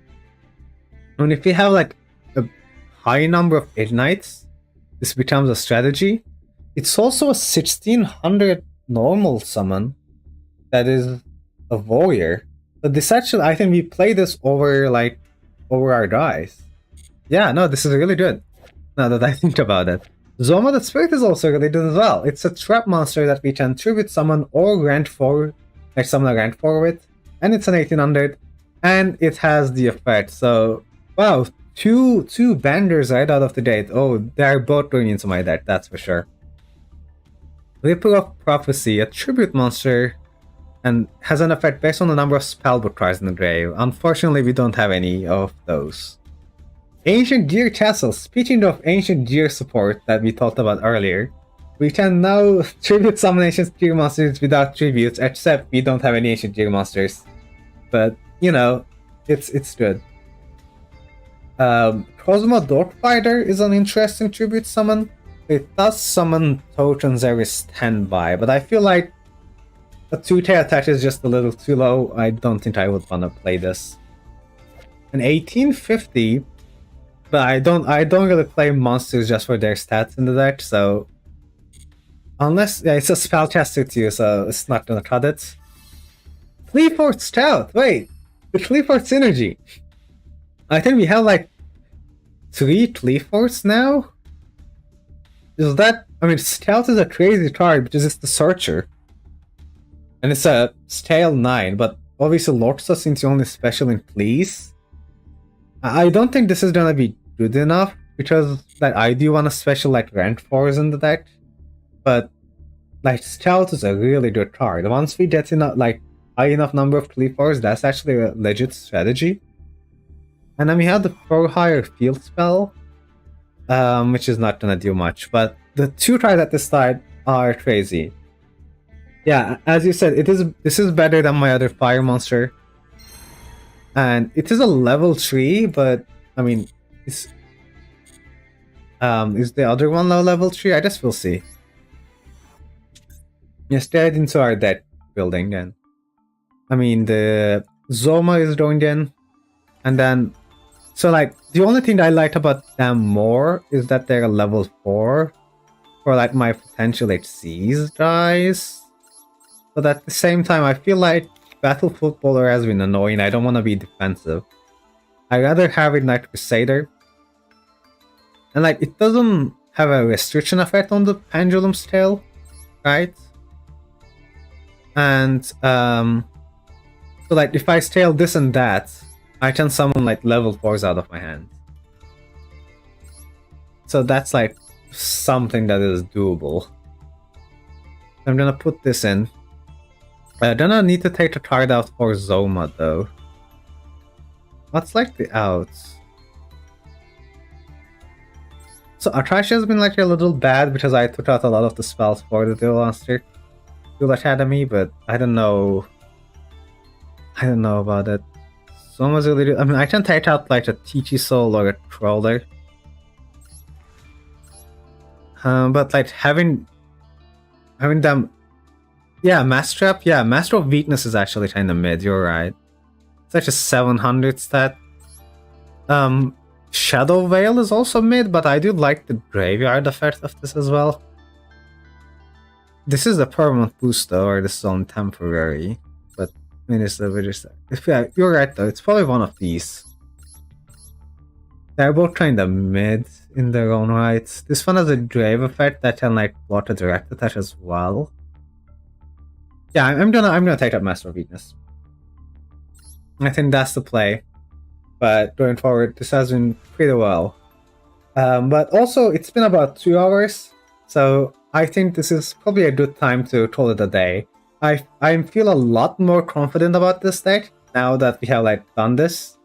And if we have like a high number of Ignites, this becomes a strategy. It's also a 1600 normal summon that is a warrior. But this actually, I think we play this over our guys. Yeah, no, this is really good. Now that I think about it. Zoma the Spirit is also really good as well. It's a trap monster that we can tribute summon or rank 4, like summon a rank 4 with. And it's an 1800. And it has the effect. So, wow, two bangers right out of the gate. Oh, they're both going into my deck, that's for sure. Ripple of Prophecy, a tribute monster, and has an effect based on the number of spellbook cards in the grave. Unfortunately, we don't have any of those. Ancient Gear Castle. Speaking of Ancient Gear support that we talked about earlier, we can now tribute summon Ancient Gear monsters without tributes, except we don't have any Ancient Gear monsters. But, you know, it's good. Cosmo Dogfighter is an interesting tribute summon. It does summon tokens every standby, but I feel like a 2-tail attack is just a little too low. I don't think I would want to play this. An 1850, but I don't really play monsters just for their stats in the deck, so unless it's a spellcaster too, so it's not gonna cut it. Fleetfoot Stout. Wait, the Fleetfoot synergy. I think we have like 3 Fleetfoots now. Is that? I mean, Scout is a crazy card because it's the Searcher. And it's a scale 9, but obviously Lorxa since you only special in Please. I don't think this is gonna be good enough because like I do want a special like rank 4s in the deck. But like Scout is a really good card. Once we get enough like high enough number of Fleetfots, that's actually a legit strategy. And then we have the Pro Hire Field Spell. Which is not gonna do much, but the 2 cards at this side are crazy. Yeah, as you said, this is better than my other fire monster. And it is a level 3, but I mean is the other one level 3? I guess we'll see. Yes, they're into our deck building, and I mean the Zoma is going in, and then so like the only thing I like about them more is that they're a level 4 for like my potential HCs guys. But at the same time, I feel like Battle Footballer has been annoying. I don't want to be defensive. I'd rather have Ignite Crusader. And like it doesn't have a restriction effect on the Pendulum's Tail, right? And so like if I scale this and that, I can summon like level 4s out of my hand. So that's like something that is doable. I'm gonna put this in. I don't need to take a card out for Zoma though. What's like the outs? So Atrashi has been like a little bad because I took out a lot of the spells for the Duel Academy, but I don't know about it. Zoma's really good. I mean, I can take out like a Teachy Soul or a Crawler. But like having them, yeah, Master of Weakness is actually kind of mid. You're right. It's like a 700 stat. Shadow Veil is also mid, but I do like the graveyard effect of this as well. This is a permanent boost though, or this is on temporary. But I mean, it's the yeah, you're right though. It's probably one of these. They're both kind of mid in their own rights. This one has a Drave effect that can like water direct attack as well. Yeah, I'm gonna take that Master of Weakness. I think that's the play. But going forward, this has been pretty well. But also, it's been about 2 hours, so I think this is probably a good time to call it a day. I feel a lot more confident about this deck now that we have like done this.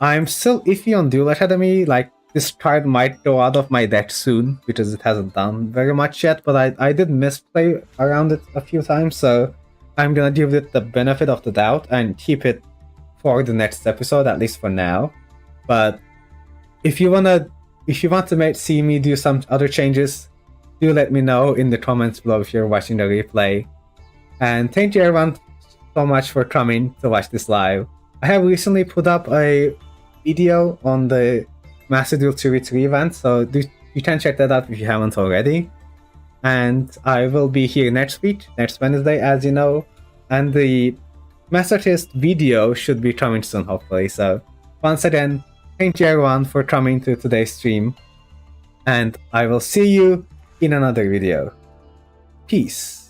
I'm still iffy on Duel Academy. Like, this card might go out of my deck soon because it hasn't done very much yet, but I did misplay around it a few times, so I'm gonna give it the benefit of the doubt and keep it for the next episode, at least for now. But if you want to see me do some other changes, do let me know in the comments below if you're watching the replay. And thank you everyone so much for coming to watch this live. I have recently put up a video on the Master Duel 2v3 event, so you can check that out if you haven't already. And I will be here next week, next Wednesday, as you know. And the Masochist video should be coming soon, hopefully. So once again, thank you everyone for coming to today's stream. And I will see you in another video. Peace.